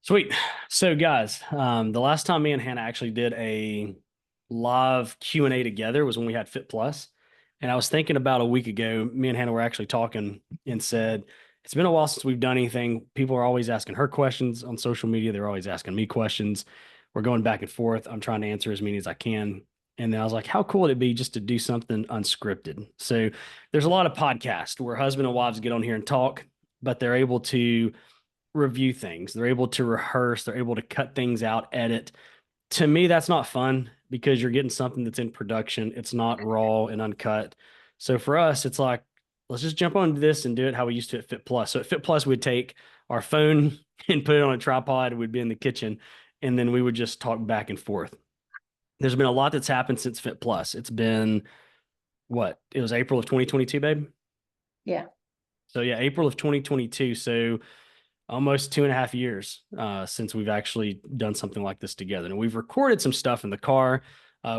Sweet. So guys, the last time me and Hannah actually did a live Q&A together was when we had Fit Plus. And I was thinking about a week ago, me and Hannah were actually talking and said, it's been a while since we've done anything. People are always asking her questions on social media. They're always asking me questions. We're going back and forth. I'm trying to answer as many as I can. And then I was like, how cool would it be just to do something unscripted? So there's a lot of podcasts where husband and wives get on here and talk, but they're able to review things. They're able to rehearse, they're able to cut things out, edit. To me, that's not fun because you're getting something that's in production. It's not raw and uncut. So for us, it's like, let's just jump on this and do it how we used to at Fit Plus. So at Fit Plus, we'd take our phone and put it on a tripod. We'd be in the kitchen and then we would just talk back and forth. There's been a lot that's happened since Fit Plus. It's been what? It was April of 2022, babe. Yeah. So yeah, April of 2022. So almost 2.5 years since we've actually done something like this together. And we've recorded some stuff in the car.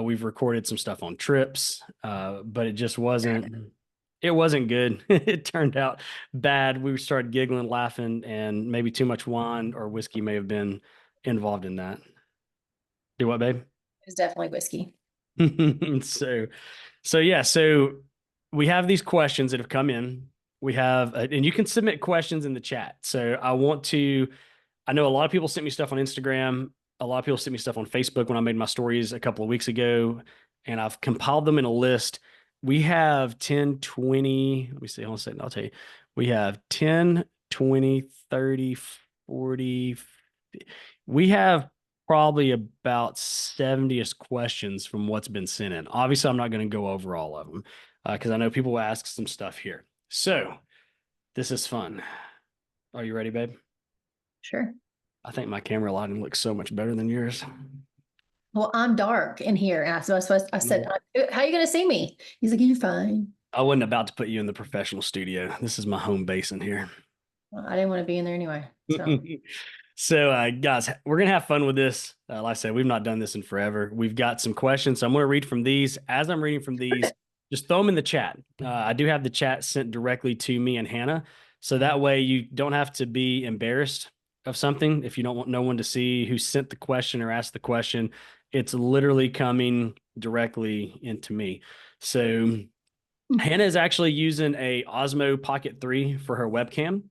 We've recorded some stuff on trips, but it wasn't good. It turned out bad. We started giggling, laughing, and maybe too much wine or whiskey may have been involved in that. Do what, babe? It was definitely whiskey. so so we have these questions that have come in. We have and you can submit questions in the chat. So I know a lot of people sent me stuff on Instagram. A lot of people sent me stuff on Facebook when I made my stories a couple of weeks ago, and I've compiled them in a list. We have 10, 20, let me see, hold on a second, I'll tell you. We have 10, 20, 30, 40. We have probably about 70 questions from what's been sent in. Obviously, I'm not going to go over all of them because I know people will ask some stuff here. So this is fun. Are you ready, babe? Sure. I think my camera lighting looks so much better than yours. Well, I'm dark in here. And I said, how are you going to see me? He's like, you're fine. I wasn't about to put you in the professional studio. This is my home base in here. Well, I didn't want to be in there anyway. So So, guys, we're going to have fun with this. Like I said, we've not done this in forever. We've got some questions. So I'm going to read from these. As I'm reading from these, just throw them in the chat. I do have the chat sent directly to me and Hannah. So that way you don't have to be embarrassed of something if you don't want no one to see who sent the question or asked the question. It's literally coming directly into me. So Hannah is actually using a Osmo Pocket 3 for her webcam.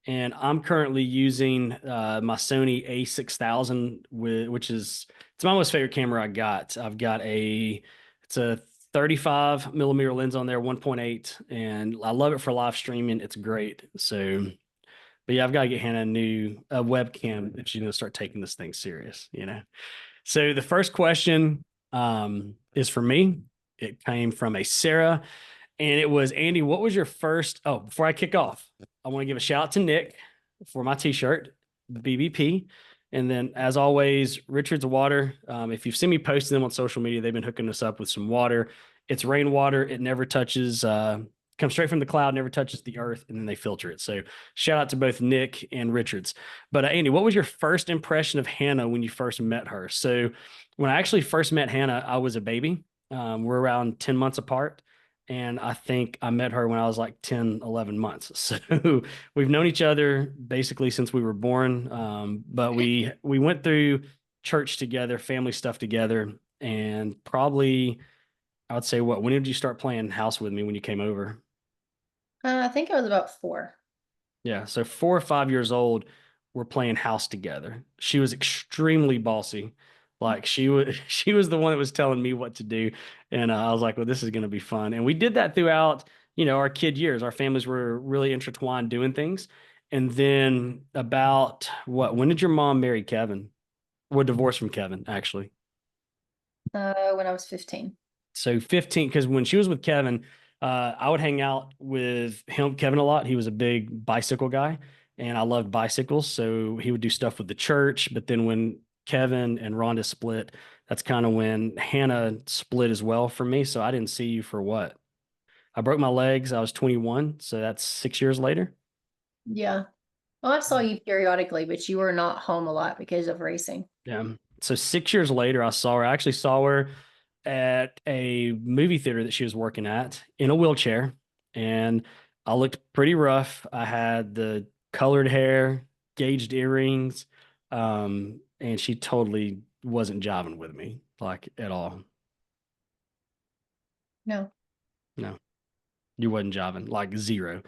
And I'm currently using my Sony A6000, which is it's my most favorite camera I got. It's a 35 millimeter lens on there, 1.8, and I love it for live streaming. It's great. So, but yeah, I've got to get Hannah a webcam if she's gonna start taking this thing serious. So the first question is for me. It came from a Sarah. And it was, Andy, what was your first? Oh, before I kick off, I want to give a shout out to Nick for my t-shirt, BBP. And then, as always, Richard's Water. If you've seen me posting them on social media, they've been hooking us up with some water. It's rainwater. It never touches, comes straight from the cloud, never touches the earth, and then they filter it. So shout out to both Nick and Richards. But Andy, what was your first impression of Hannah when you first met her? So when I actually first met Hannah, I was a baby. We're around 10 months apart. And I think I met her when I was like 10, 11 months. So we've known each other basically since we were born. But we went through church together, family stuff together. And probably, I would say, when did you start playing house with me when you came over? I think I was about 4. Yeah. So 4 or 5 years old, we're playing house together. She was extremely bossy. Like she was the one that was telling me what to do. And I was like, well, this is going to be fun. And we did that throughout, our kid years. Our families were really intertwined doing things. And then about when did your mom marry Kevin? We're divorced from Kevin, actually. When I was 15. So 15, because when she was with Kevin, I would hang out with Kevin, a lot. He was a big bicycle guy, and I loved bicycles. So he would do stuff with the church. But then when Kevin and Rhonda split, that's kind of when Hannah split as well for me. So I didn't see you for what? I broke my legs. I was 21. So that's 6 years later. Yeah. Well, I saw you periodically, but you were not home a lot because of racing. Yeah. So 6 years later, I saw her. I actually saw her at a movie theater that she was working at in a wheelchair. And I looked pretty rough. I had the colored hair, gauged earrings. And she totally wasn't jiving with me, like at all. No, No, you wasn't jiving, like zero.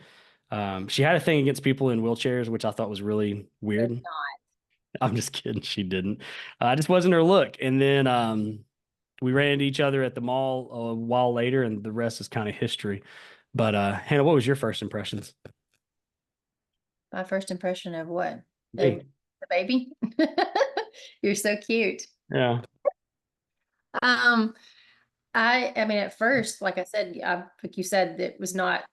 She had a thing against people in wheelchairs, which I thought was really did weird. not. I'm just kidding. She didn't. I just wasn't her look. And then we ran into each other at the mall a while later, and the rest is kind of history. But Hannah, what was your first impressions? My first impression of what? Of Me. the baby? You're so cute. Yeah. Um, I mean, at first, like I said, like you said, it was not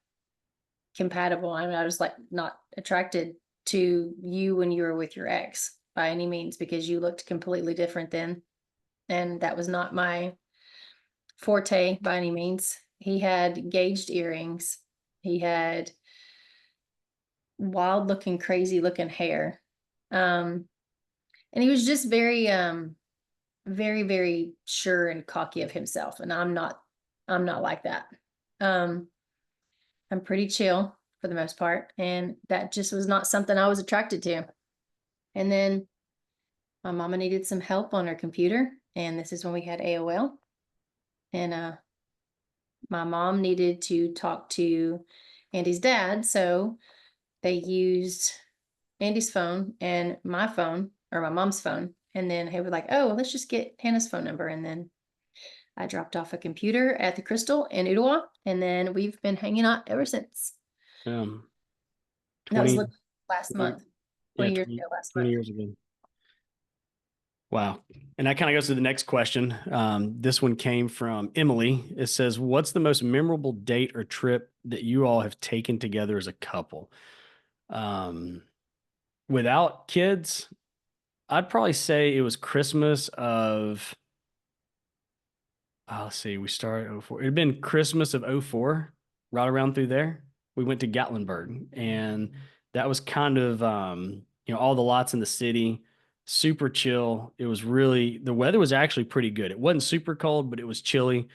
compatible. I mean, I was like not attracted to you when you were with your ex by any means because you looked completely different then. And that was not my forte by any means. He had gauged earrings. He had wild looking, crazy looking hair. And he was just very, very sure and cocky of himself. And I'm not like that. Um, I'm pretty chill for the most part. And that just was not something I was attracted to. And then my mama needed some help on her computer. And this is when we had AOL. And my mom needed to talk to Andy's dad. So they used Andy's phone and my phone or my mom's phone. And then they were like, oh, well, let's just get Hannah's phone number. And then I dropped off a computer at the Crystal in Ottawa. And then we've been hanging out ever since. Um, And that was 20, last 20 month, yeah, 20 years 20, ago last 20 month. years ago. Wow. And that kind of goes to the next question. This one came from Emily. It says, what's the most memorable date or trip that you all have taken together as a couple? Um, Without kids, I'd probably say it was Christmas of, let's see, we started 04. It had been Christmas of 04, right around through there. We went to Gatlinburg, and that was kind of, all the lots in the city, super chill. It was really, the weather was actually pretty good. It wasn't super cold, but it was chilly.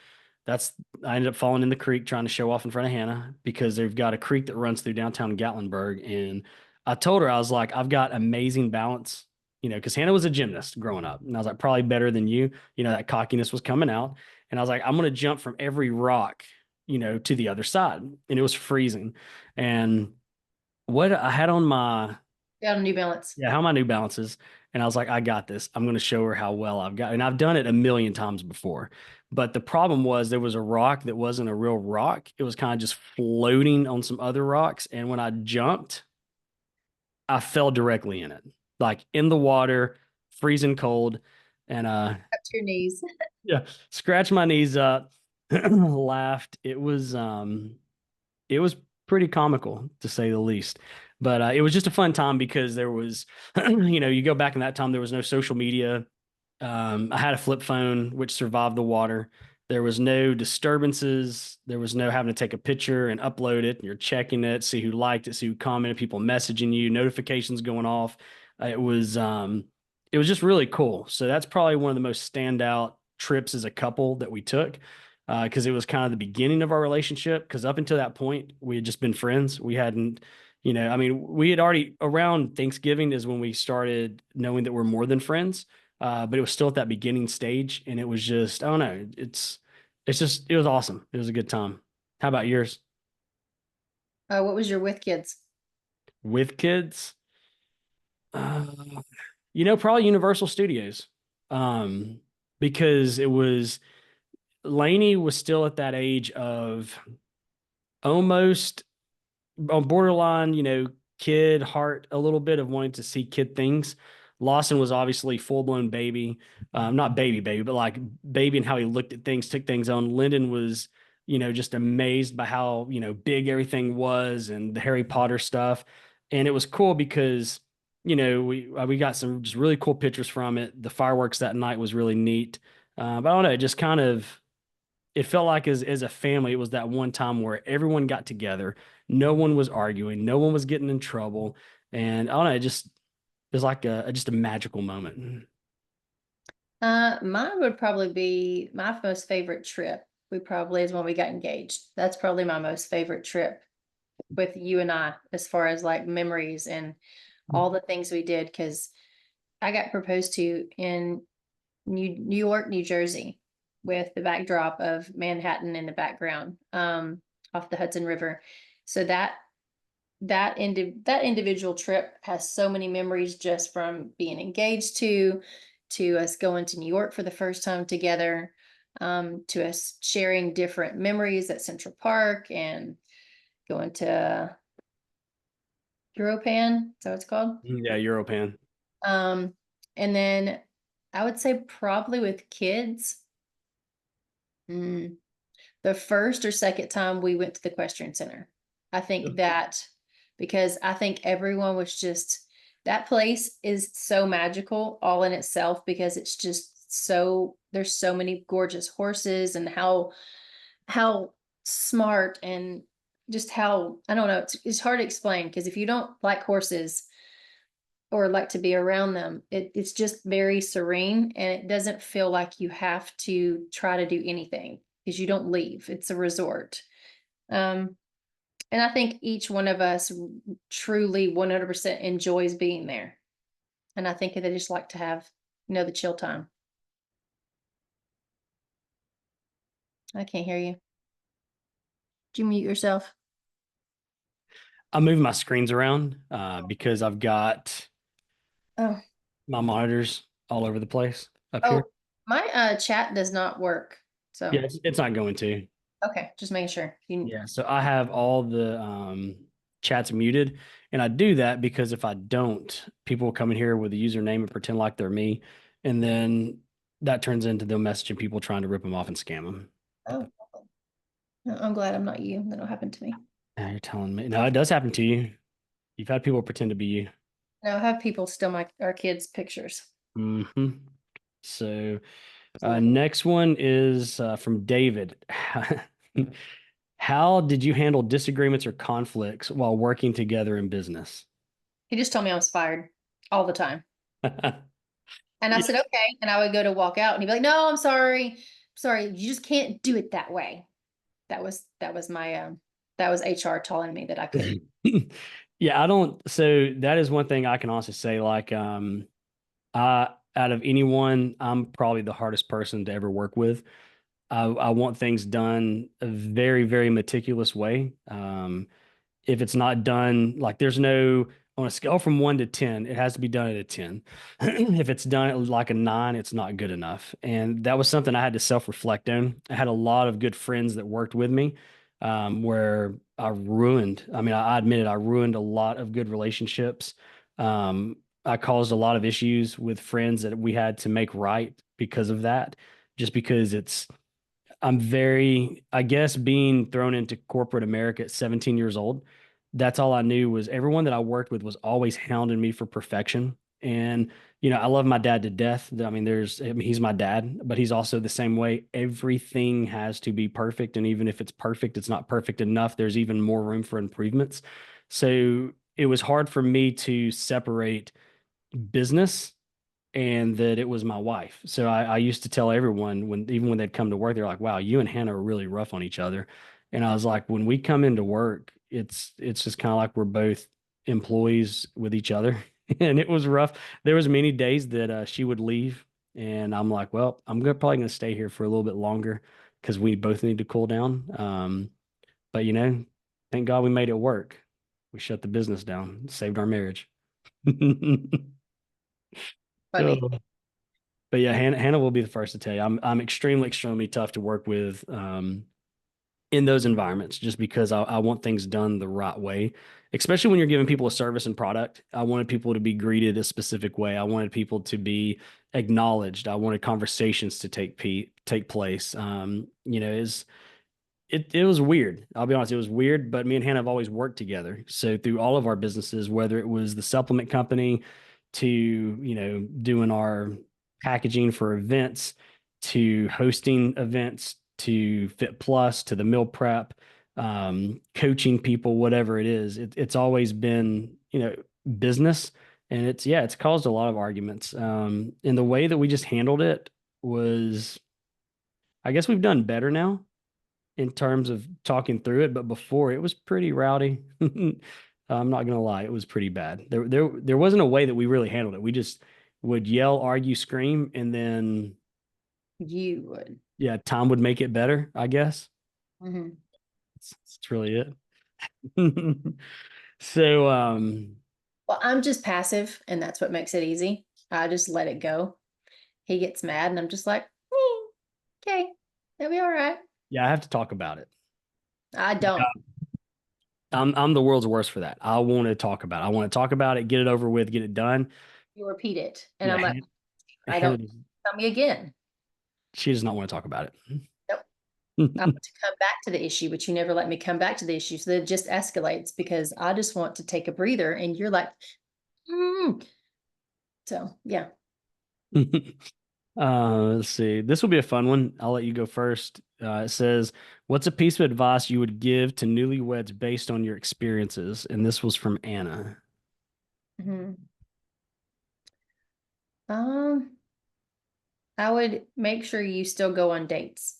I ended up falling in the creek trying to show off in front of Hannah because they've got a creek that runs through downtown Gatlinburg. And I told her, I was like, I've got amazing balance, because Hannah was a gymnast growing up. And I was like, probably better than you. That cockiness was coming out. And I was like, I'm going to jump from every rock, to the other side. And it was freezing. And what I had on my, Got a New Balance. yeah, how my New Balances. And I was like, I got this. I'm going to show her how well I've got. And I've done it a million times before. But the problem was there was a rock that wasn't a real rock. It was kind of just floating on some other rocks. And when I jumped, I fell directly in it, like in the water, freezing cold. And Up to your knees. yeah, scratched my knees up, laughed. It was pretty comical to say the least. But it was just a fun time because there was, you go back in that time, there was no social media. I had a flip phone, which survived the water. There was no disturbances. There was no having to take a picture and upload it. You're checking it, see who liked it, see who commented, people messaging you, notifications going off. It was just really cool. So that's probably one of the most standout trips as a couple that we took because it was kind of the beginning of our relationship. Because up until that point, we had just been friends. We hadn't, I mean, we had already around Thanksgiving is when we started knowing that we're more than friends. But it was still at that beginning stage, and it was just, I don't know, it was awesome. It was a good time. How about yours? What was your with kids? With kids? Uh, Probably Universal Studios. Um, because it was Lainey was still at that age of almost on borderline, kid heart a little bit of wanting to see kid things. Lawson was obviously full blown baby, not baby, but like baby and how he looked at things, took things on. Lyndon was, just amazed by how, big everything was and the Harry Potter stuff. And it was cool because, we got some just really cool pictures from it. The fireworks that night was really neat. But I don't know, it just kind of, it felt like as a family, it was that one time where everyone got together. No one was arguing. No one was getting in trouble. And I don't know, it was like just a magical moment. Mine would probably be my most favorite trip. We probably is when we got engaged. That's probably my most favorite trip with you and I, as far as like memories and all the things we did. Because I got proposed to in New York, New Jersey, with the backdrop of Manhattan in the background, off the Hudson River. So that individual trip has so many memories just from being engaged to us going to New York for the first time together, to us sharing different memories at Central Park and going to Europan. Is that what it's called? Yeah, Europan. Um, and then I would say probably with kids, mm, the first or second time we went to the Equestrian Center. I think that because I think everyone was just, that place is so magical all in itself because it's just so, there's so many gorgeous horses and how smart and just how, I don't know, it's hard to explain because if you don't like horses or like to be around them, it's just very serene and it doesn't feel like you have to try to do anything because you don't leave. It's a resort. Um, and I think each one of us truly 100% enjoys being there. And I think they just like to have, the chill time. I can't hear you. Did you mute yourself? I'm moving my screens around because I've got Oh, my monitors all over the place up oh, here. my chat does not work. So, Yeah, it's not going to. okay, just making sure. Yeah, so I have all the chats muted, and I do that because if I don't, people will come in here with a username and pretend like they're me, and then that turns into them messaging people trying to rip them off and scam them. Oh, I'm glad I'm not you. That'll happen to me. Now you're telling me. No, it does happen to you. You've had people pretend to be you. No, I have people steal our kids' pictures. Hmm. So next one is from David. How did you handle disagreements or conflicts while working together in business? He just told me I was fired all the time. And I Yeah. said, okay. And I would go to walk out and he'd be like, no, I'm sorry. Sorry. You just can't do it that way. That was my, that was HR telling me that I couldn't. Yeah, I don't. So that is one thing I can honestly say. Like, I out of anyone, I'm probably the hardest person to ever work with. I want things done a very, very meticulous way. If it's not done, like there's no on a scale from 1 to 10, it has to be done at a 10. If it's done at like a 9, it's not good enough. And that was something I had to self-reflect on. I had a lot of good friends that worked with me, where I mean, I admit it, I ruined a lot of good relationships. I caused a lot of issues with friends that we had to make right because of that, just because I'm very, I guess, being thrown into corporate America at 17 years old. That's all I knew was everyone that I worked with was always hounding me for perfection. And, I love my dad to death. I mean, he's my dad, but he's also the same way. Everything has to be perfect. And even if it's perfect, it's not perfect enough. There's even more room for improvements. So it was hard for me to separate business and that it was my wife. So I used to tell everyone even when they'd come to work, they're like, "Wow, you and Hannah are really rough on each other." And I was like, when we come into work, it's just kind of like we're both employees with each other, and it was rough. There was many days that she would leave, and I'm like, "Well, probably gonna stay here for a little bit longer because we both need to cool down." But thank God we made it work. We shut the business down, saved our marriage. Funny. Oh. But yeah, Hannah will be the first to tell you. I'm extremely, extremely tough to work with in those environments, just because I want things done the right way. Especially when you're giving people a service and product. I wanted people to be greeted a specific way. I wanted people to be acknowledged. I wanted conversations to take place. It was weird. I'll be honest, it was weird, but me and Hannah have always worked together. So through all of our businesses, whether it was the supplement company to, doing our packaging for events, to hosting events, to Fit Plus, to the meal prep, coaching people, whatever it is, it's always been, business. And it's caused a lot of arguments. And the way that we just handled it was, I guess we've done better now in terms of talking through it, but before it was pretty rowdy. I'm not gonna lie, it was pretty bad. There wasn't a way that we really handled it. would yell, argue, scream, and then You would. yeah, time would make it better, I guess. Mhm. That's really it. So, Well, I'm just passive, and that's what makes it easy. I just let it go. He gets mad, and I'm just like, okay, that'll be all right. yeah, I have to talk about it. I Yeah, don't. I'm the world's worst for that. I want to talk about it. I want to talk about it, get it over with, get it done. You repeat it, and Yeah, I'm like, I Hannah, don't. Tell me again. she does not want to talk about Nope. I it. want to come back to the issue, but you never let me come back to the issue. So that it just escalates because I just want to take a breather and you're like, mm. So yeah. Let's see. This will be a fun one. I'll let you go first. It says, "What's a piece of advice you would give to newlyweds based on your experiences?" And this was from Anna. Mhm. Um, I would make sure you still go on dates.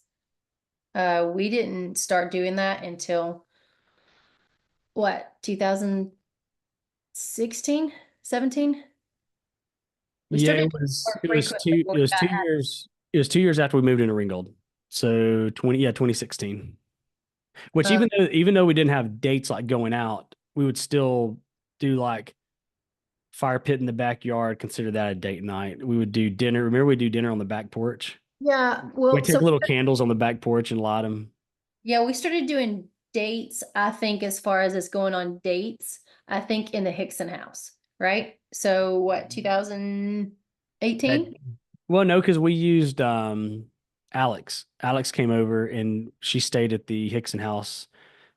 We didn't start doing that until what, 2016, 17? We Yeah, started more it was frequently two when it we was got 2 years. It was 2 years after we moved into Ringgold. So 2016. Which uh, even though we didn't have dates like going out, we would still do like fire pit in the backyard, consider that a date night. We would do dinner. Remember we do dinner on the back porch? yeah, We well, take so little candles on the back porch and light them. yeah, we started doing dates, I think, as far as us going on dates, I think in the Hickson house, right? So what, 2018? Well, no, because we used Alex. Alex came over and she stayed at the Hickson house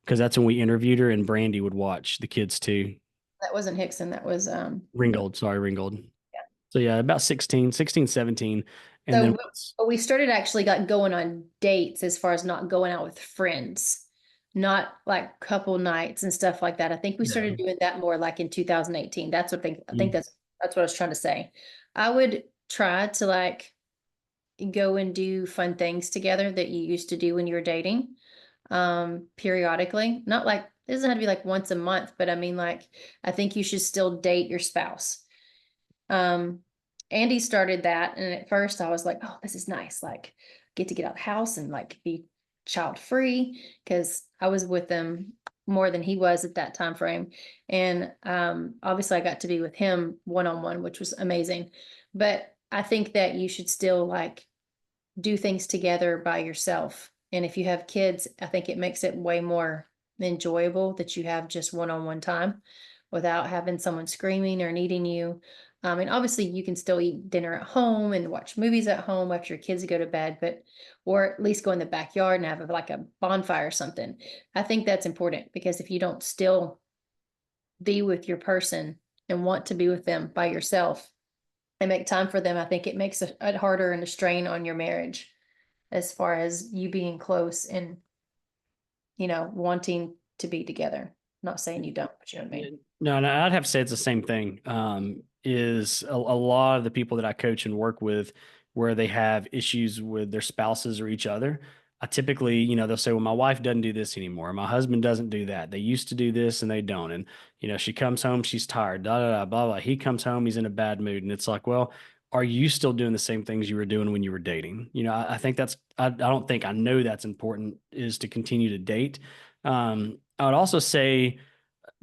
because that's when we interviewed her and Brandy would watch the kids too. That wasn't Hickson, that was Ringgold, sorry, Ringgold. yeah. So yeah, about 16, 17. And then So we started actually got going on dates as far as not going out with friends, not like couple nights and stuff like that. I think we yeah. started doing that more like in 2018. That's what I think Mm. that's what I was trying to say. I would try to like go and do fun things together that you used to do when you were dating, periodically. Not like it doesn't have to be like once a month, but I mean like I think you should still date your spouse. Um, Andy started that, and at first I was like, "Oh, this is nice. Like, get out of the house and like be child free," because I was with them more than he was at that time frame. And obviously, I got to be with him one on one, which was amazing. But I think that you should still like do things together by yourself. And if you have kids, I think it makes it way more enjoyable that you have just one on one time without having someone screaming or needing you. And obviously, you can still eat dinner at home and watch movies at home after your kids go to bed, but or at least go in the backyard and have like a bonfire or something. I think that's important because if you don't still be with your person and want to be with them by yourself, and make time for them, I think it makes it harder and a strain on your marriage as far as you being close and, wanting to be together. Not saying you don't, but you know what I Yeah. mean? No, no, I'd have to say it's the same thing. Is a lot of the people that I coach and work with where they have issues with their spouses or each other. I typically, they'll say, well, my wife doesn't do this anymore. My husband doesn't do that. They used to do this and they don't. And, she comes home, she's tired, da, da, da, blah, blah. He comes home, he's in a bad mood. And it's like, well, are you still doing the same things you were doing when you were dating? I think I don't think I know that's important is to continue to date. I would also say,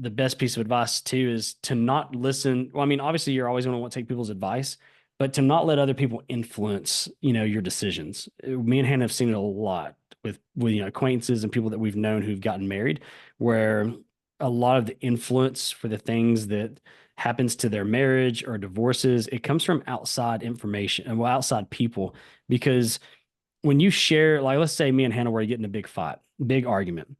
the best piece of advice too is to not listen. Well, I mean, obviously you're always going to want to take people's advice, but to not let other people influence, your decisions. Me and Hannah have seen it a lot with acquaintances and people that we've known who've gotten married, where a lot of the influence for the things that happens to their marriage or divorces, it comes from outside information and outside people. Because when you share, like let's say me and Hannah were getting a big fight, big argument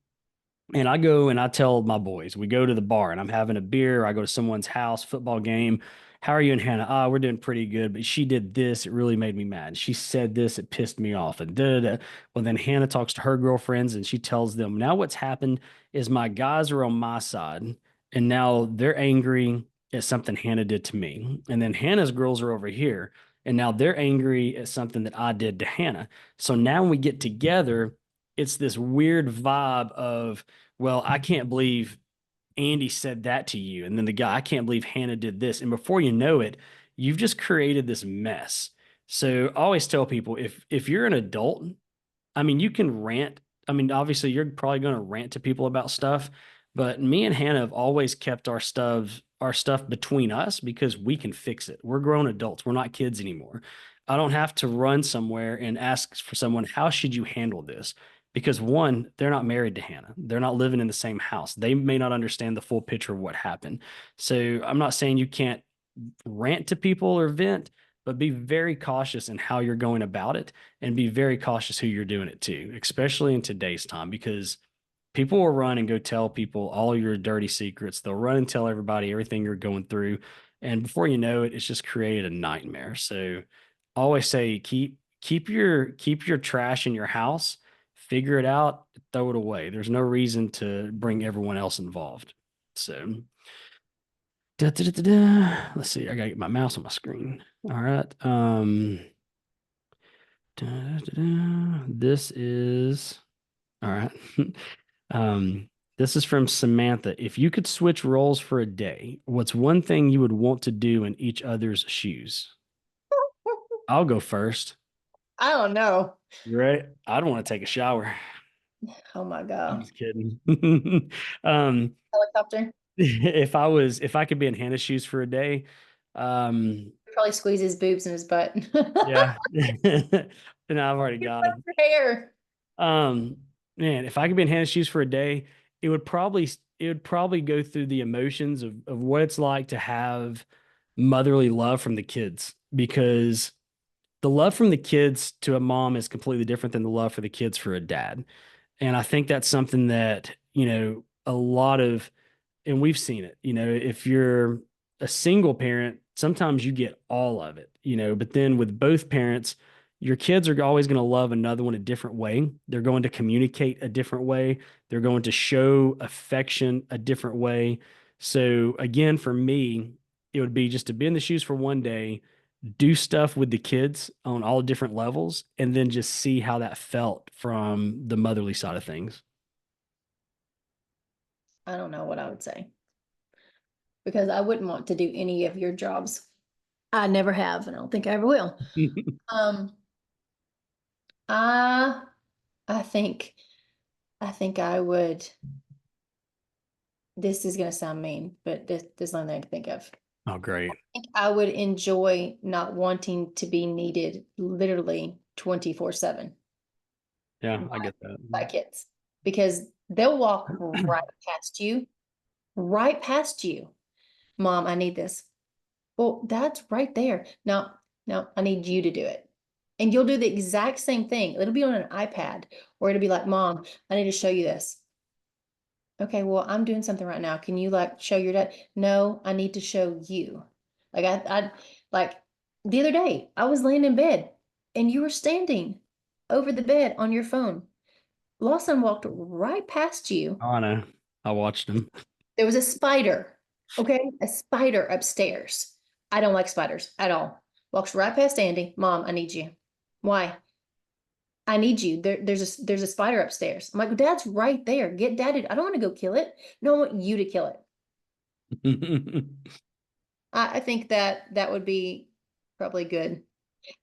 and I go and I tell my boys, we go to the bar and I'm having a beer, or I go to someone's house, football game. How are you and Hannah? Ah, we're doing pretty good, but she did this. It really made me mad. She said this, it pissed me off. And da, da, da. Well, then Hannah talks to her girlfriends and she tells them, now what's happened is my guys are on my side and now they're angry at something Hannah did to me. And then Hannah's girls are over here and now they're angry at something that I did to Hannah. So now when we get together, it's this weird vibe of, well, I can't believe Andy said that to you. And then the guy, I can't believe Hannah did this. And before you know it, you've just created this mess. So I always tell people if you're an adult, I mean, you can rant. I mean, obviously, you're probably going to rant to people about stuff, but me and Hannah have always kept our stuff between us because we can fix it. We're grown adults. We're not kids anymore. I don't have to run somewhere and ask for someone, how should you handle this? Because one, they're not married to Hannah. They're not living in the same house. They may not understand the full picture of what happened. So I'm not saying you can't rant to people or vent, but be very cautious in how you're going about it and be very cautious who you're doing it to, especially in today's time, because people will run and go tell people all your dirty secrets. They'll run and tell everybody everything you're going through. And before you know it, it's just created a nightmare. So I always say keep your trash in your house, figure it out, throw it away. There's no reason to bring everyone else involved. So let's see. I gotta get my mouse on my screen. All right. This is all right. This is from Samantha. If you could switch roles for a day, what's one thing you would want to do in each other's shoes? I'll go first. I don't know. You ready? I don't want to take a shower. Oh my I'm God. just kidding. Um, Helicopter. if I could be in Hannah's shoes for a day, um, Probably squeeze his boobs in his butt. yeah. And I've already got them. Hair. Um, Man, if I could be in Hannah's shoes for a day, it would probably go through the emotions of what it's like to have motherly love from the kids, because the love from the kids to a mom is completely different than the love for the kids for a dad. And I think that's something that, a lot of, and we've seen it, if you're a single parent, sometimes you get all of it, but then with both parents, your kids are always going to love another one a different way. They're going to communicate a different way. They're going to show affection a different way. So again, for me, it would be just to be in the shoes for one day, do stuff with the kids on all different levels, and then just see how that felt from the motherly side of things. I don't know what I would say because I wouldn't want to do any of your jobs. I never have, and I don't think I ever will. Um, I, I think, I think I would. This is gonna sound mean, but this is the only thing I can think of. Oh, great. I think I would enjoy not wanting to be needed literally 24/7 Yeah, I get that. by kids because they'll walk right past you. Mom, I need this. Well, that's right there. No, no, I need you to do it. And you'll do the exact same thing. It'll be on an iPad, or it'll be like, Mom, I need to show you this. Okay, well, I'm doing something right now. Can you like show your dad? No, I need to show you. Like I like the other day, I was laying in bed and you were standing over the bed on your phone. Lawson walked right past you. Oh, I know. I watched him. There was a spider. Okay, a spider upstairs. I don't like spiders at all. Walks right past Andy. Mom, I need you. Why? I need you. There's a spider upstairs. I'm like, Dad's right there. Get Daddy. I don't want to go kill it. No, I want you to kill it. I think that would be probably good.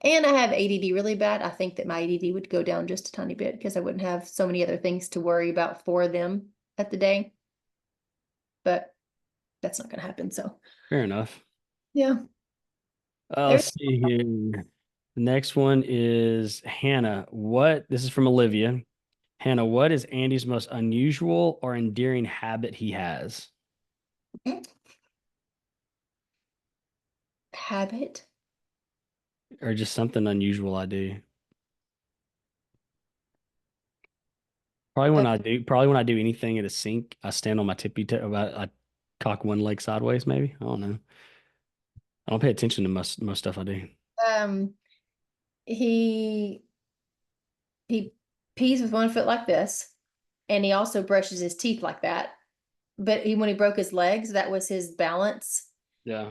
And I have ADD really bad. I think that my ADD would go down just a tiny bit because I wouldn't have so many other things to worry about for them at the day. But that's not going to happen. So Fair enough. yeah. Let's see here. The next one is Hannah. This is from Olivia. Hannah, what is Andy's most unusual or endearing habit he has? Habit. Or just something unusual I do? Probably when I do anything at a sink, I stand on my tippy toe. I cock one leg sideways, maybe. I don't know. I don't pay attention to most stuff I do. Um, he he pees with one foot like this, and he also brushes his teeth like that. But when he broke his legs, that was his balance Yeah.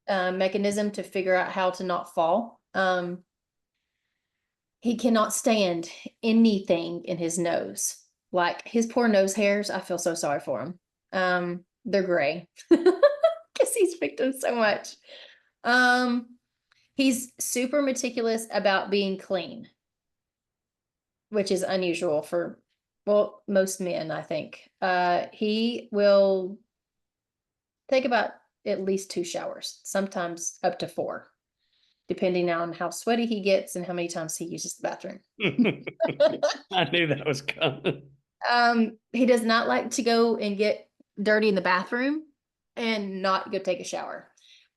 mechanism to figure out how to not fall. He cannot stand anything in his nose. Like his poor nose hairs, I feel so sorry for him. They're gray because he's picked them so much. Um, he's super meticulous about being clean, which is unusual for, well, most men, I think. He will take about at least 2 showers, sometimes up to 4, depending on how sweaty he gets and how many times he uses the bathroom. I knew that was coming. He does not like to go and get dirty in the bathroom and not go take a shower.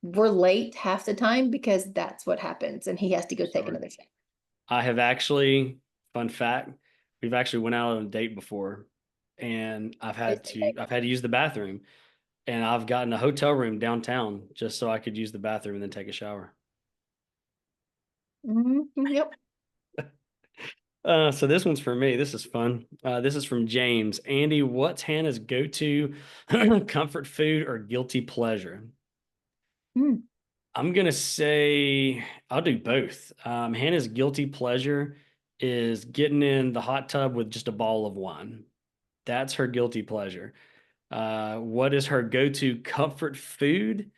We're late half the time because that's what happens, and he has to go take Sorry. another shower. I have actually, fun fact, we've actually went out on a date before, and I've had to use the bathroom, and I've gotten a hotel room downtown just so I could use the bathroom and then take a shower. Yep. So this one's for me. This is fun. This is from James. Andy, what's Hannah's go-to comfort food or guilty pleasure? Mm. I'm gonna say I'll do both. Hannah's guilty pleasure is getting in the hot tub with just a bottle of wine. That's her guilty pleasure. What is her go-to comfort food?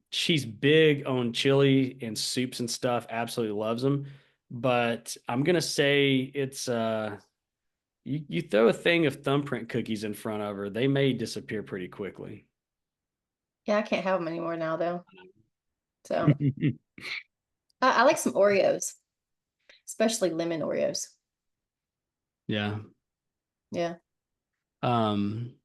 She's big on chili and soups and stuff, absolutely loves them. But I'm gonna say it's you throw a thing of thumbprint cookies in front of her, they may disappear pretty quickly. Yeah, I can't have them anymore now though. So I like some Oreos, especially lemon Oreos. Yeah. Yeah. Um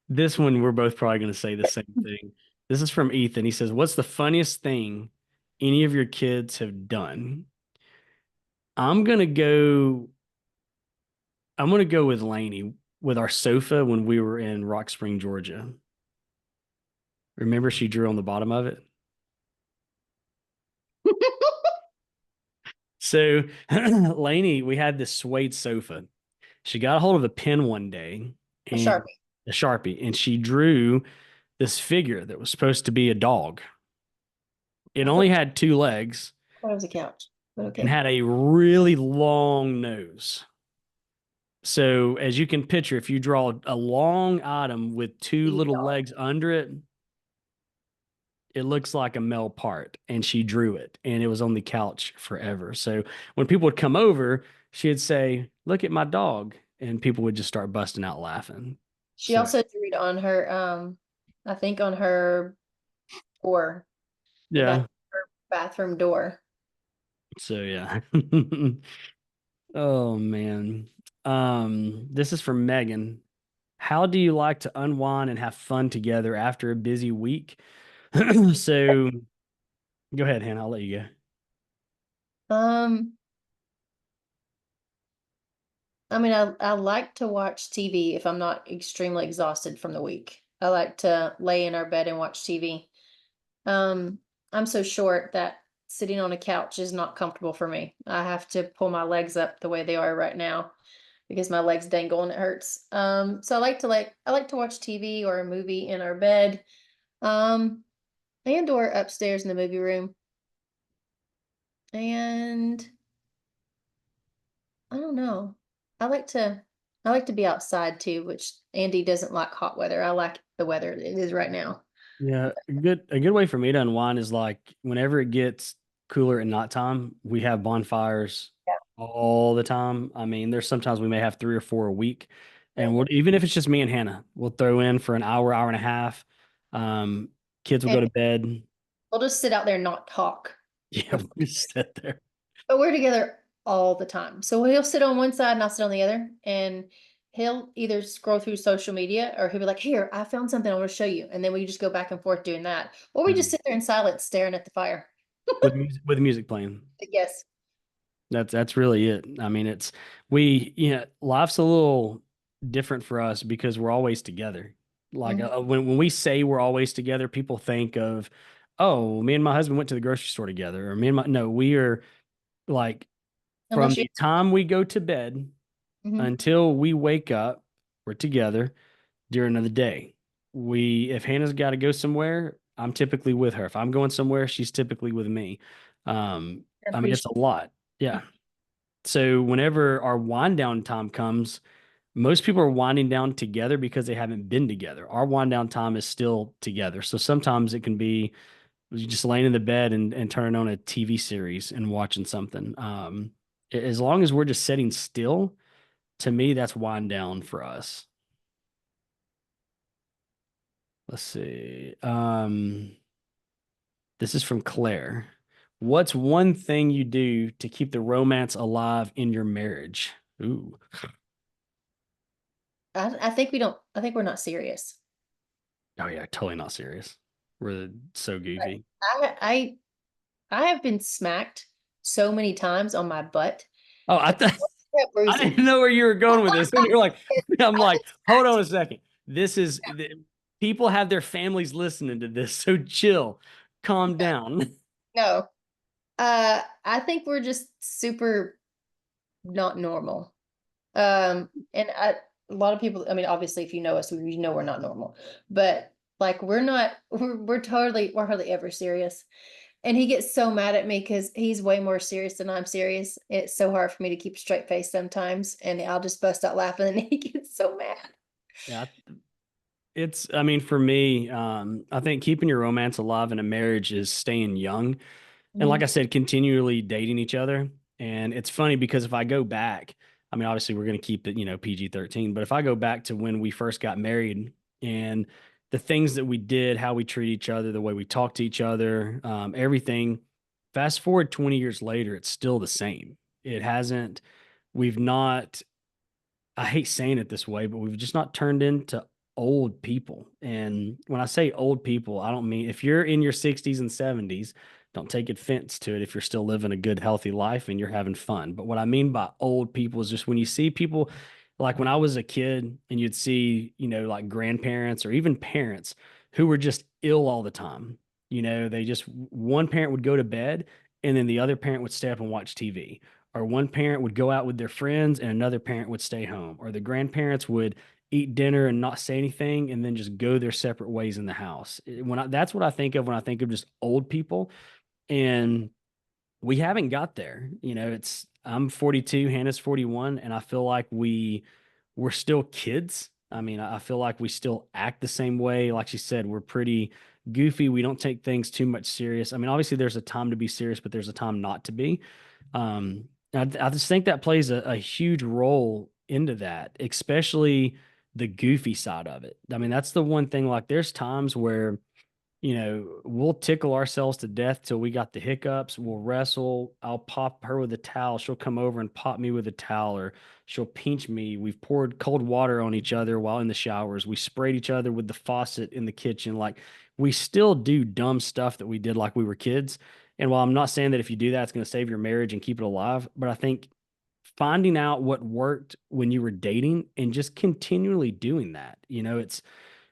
this one we're both probably gonna say the same thing. This is from Ethan. He says, "What's the funniest thing any of your kids have done?" I'm gonna go I'm gonna go with Laney with our sofa when we were in Rock Spring, Georgia. Remember she drew on the bottom of it? So Laney, we had this suede sofa. She got a hold of a pen one day A and Sharpie. a Sharpie, and she drew this figure that was supposed to be a dog. It I thought only had 2 legs it was a couch, but and okay. had a really long nose. So as you can picture, if you draw a long item with two The little dog. legs under it, it looks like a male part. And she drew it, and it was on the couch forever. So when people would come over, she'd say, "Look at my dog," and people would just start busting out laughing. She So also drew it on her, I think on her door, the back yeah, of her bathroom door. so yeah. Oh man. This is from Megan. How do you like to unwind and have fun together after a busy week? So go ahead, Hannah. I'll let you go. Um, I mean, I like to watch TV if I'm not extremely exhausted from the week. I like to lay in our bed and watch TV. Um, I'm so short that sitting on a couch is not comfortable for me. I have to pull my legs up the way they are right now because my legs dangle and it hurts. So I like to watch TV or a movie in our bed. Um, and or upstairs in the movie room. And I don't know. I like to I like to be outside too, which Andy doesn't like hot weather. I like the weather it is right now. Yeah, a good way for me to unwind is like whenever it gets cooler at nighttime, we have bonfires Yeah. all the time. I mean, there's sometimes we may have 3 or 4 a week, and Yeah. even if it's just me and Hannah, we'll throw in for an hour, hour and a half. Um, Kids will And go to bed. we'll just sit out there and not talk. Yeah, we just sit there. But we're together all the time. So he'll sit on one side and I'll sit on the other. And he'll either scroll through social media or he'll be like, here, I found something I want to show you. And then we just go back and forth doing that. Or we just Mhm. sit there in silence staring at the fire. With music playing. Yes. That's really it. I mean, life's a little different for us because we're always together. Like Mhm. when we say we're always together, people think of, oh, me and my husband went to the grocery store together, or me and my no, we are like from Unless you. the time we go to bed Mhm. until we wake up, we're together during the day. If Hannah's got to go somewhere, I'm typically with her. If I'm going somewhere, she's typically with me. I I mean, it's appreciate a lot. Yeah. So whenever our wind down time comes, Most people are winding down together because they haven't been together. Our wind down time is still together. So sometimes it can be you just laying in the bed and turning on a TV series and watching something. As long as we're just sitting still, to me, that's wind down for us. Let's see. This is from Claire. What's one thing you do to keep the romance alive in your marriage? Ooh. I think we don't, I think we're not serious. Oh yeah, totally not serious. We're so goofy. I I have been smacked so many times on my butt. Oh, I got I bruises. didn't know where you were going with this. And you're like, I'm I've like, been hold on a smacked. second. People have their families listening to this, so chill, calm down. No. I think we're just super not normal. And a lot of people, I mean, obviously, if you know us, you know we're not normal, but like we're not, we're hardly ever serious. And he gets so mad at me because he's way more serious than I'm serious. It's so hard for me to keep a straight face sometimes, and I'll just bust out laughing, and he gets so mad. Yeah, I mean, for me, I think keeping your romance alive in a marriage is staying young. And like I Mhm. said, continually dating each other. And it's funny because if I go back, I mean, obviously we're going to keep it, PG-13, but if I go back to when we first got married and the things that we did, how we treat each other, the way we talk to each other, everything, fast forward 20 years later, it's still the same. It hasn't, we've not I hate saying it this way, but we've just not turned into old people. And when I say old people, I don't mean if you're in your 60s and 70s, don't take offense to it if you're still living a good, healthy life and you're having fun. But what I mean by old people is just when you see people like when I was a kid and you'd see, like grandparents or even parents who were just ill all the time. They just one parent would go to bed and then the other parent would stay up and watch TV, or one parent would go out with their friends and another parent would stay home, or the grandparents would eat dinner and not say anything and then just go their separate ways in the house. That's what I think of when I think of just old people. And we haven't got there. I'm 42, Hannah's 41, and I feel like we're still kids. I mean, I feel like we still act the same way. Like she said, we're pretty goofy. We don't take things too much serious. I mean, obviously there's a time to be serious, but there's a time not to be. I just think that plays a huge role into that, especially the goofy side of it. I mean, that's the one thing, like there's times where we'll tickle ourselves to death till we got the hiccups. We'll wrestle. I'll pop her with a towel. She'll come over and pop me with a towel, or she'll pinch me. We've poured cold water on each other while in the showers. We sprayed each other with the faucet in the kitchen. Like we still do dumb stuff that we did like we were kids. And while I'm not saying that if you do that, it's going to save your marriage and keep it alive, but I think finding out what worked when you were dating and just continually doing that, it's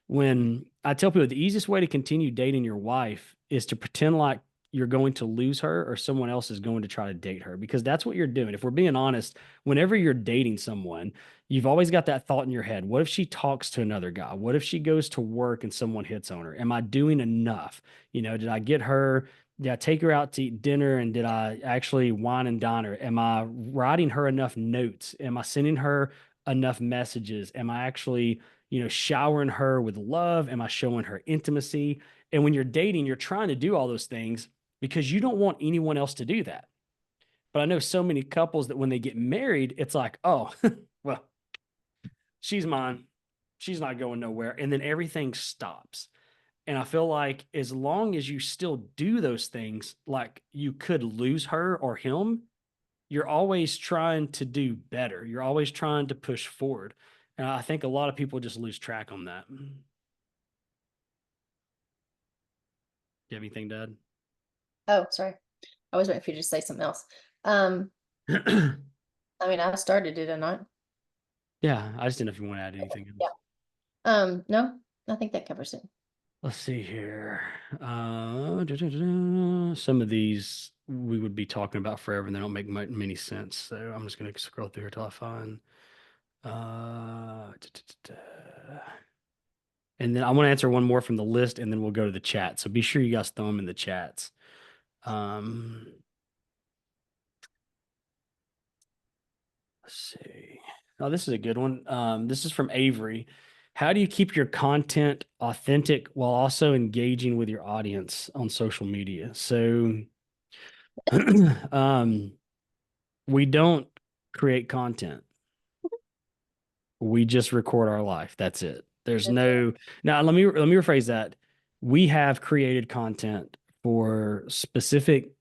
when I tell people the easiest way to continue dating your wife is to pretend like you're going to lose her or someone else is going to try to date her, because that's what you're doing. If we're being honest, whenever you're dating someone, you've always got that thought in your head. What if she talks to another guy? What if she goes to work and someone hits on her? Am I doing enough? Did I get her? Did I take her out to eat dinner? And did I actually wine and dine her? Am I writing her enough notes? Am I sending her enough messages? Am I actually showering her with love? Am I showing her intimacy? And when you're dating, you're trying to do all those things because you don't want anyone else to do that. But I know so many couples that when they get married, it's like, oh, well, she's mine. She's not going nowhere. And then everything stops. And I feel like as long as you still do those things, like you could lose her or him, you're always trying to do better. You're always trying to push forward. And I think a lot of people just lose track on that. Do you have anything, Dad? Oh, sorry. I was waiting for you to say something else. Um, I mean, I started it or not. Yeah, I just didn't know if you want to add anything Yeah. else. No, I think that covers it. Let's see here. Some of these we would be talking about forever and they don't make many sense. So I'm just going to scroll through here till I find. And then I want to answer one more from the list and then we'll go to the chat. So be sure you guys throw them in the chats. Let's see. Oh, this is a good one. This is from Avery. How do you keep your content authentic while also engaging with your audience on social media? So, um, we don't create content. We just record our life. That's it. There's That's it. no now let me rephrase that. We have created content for specific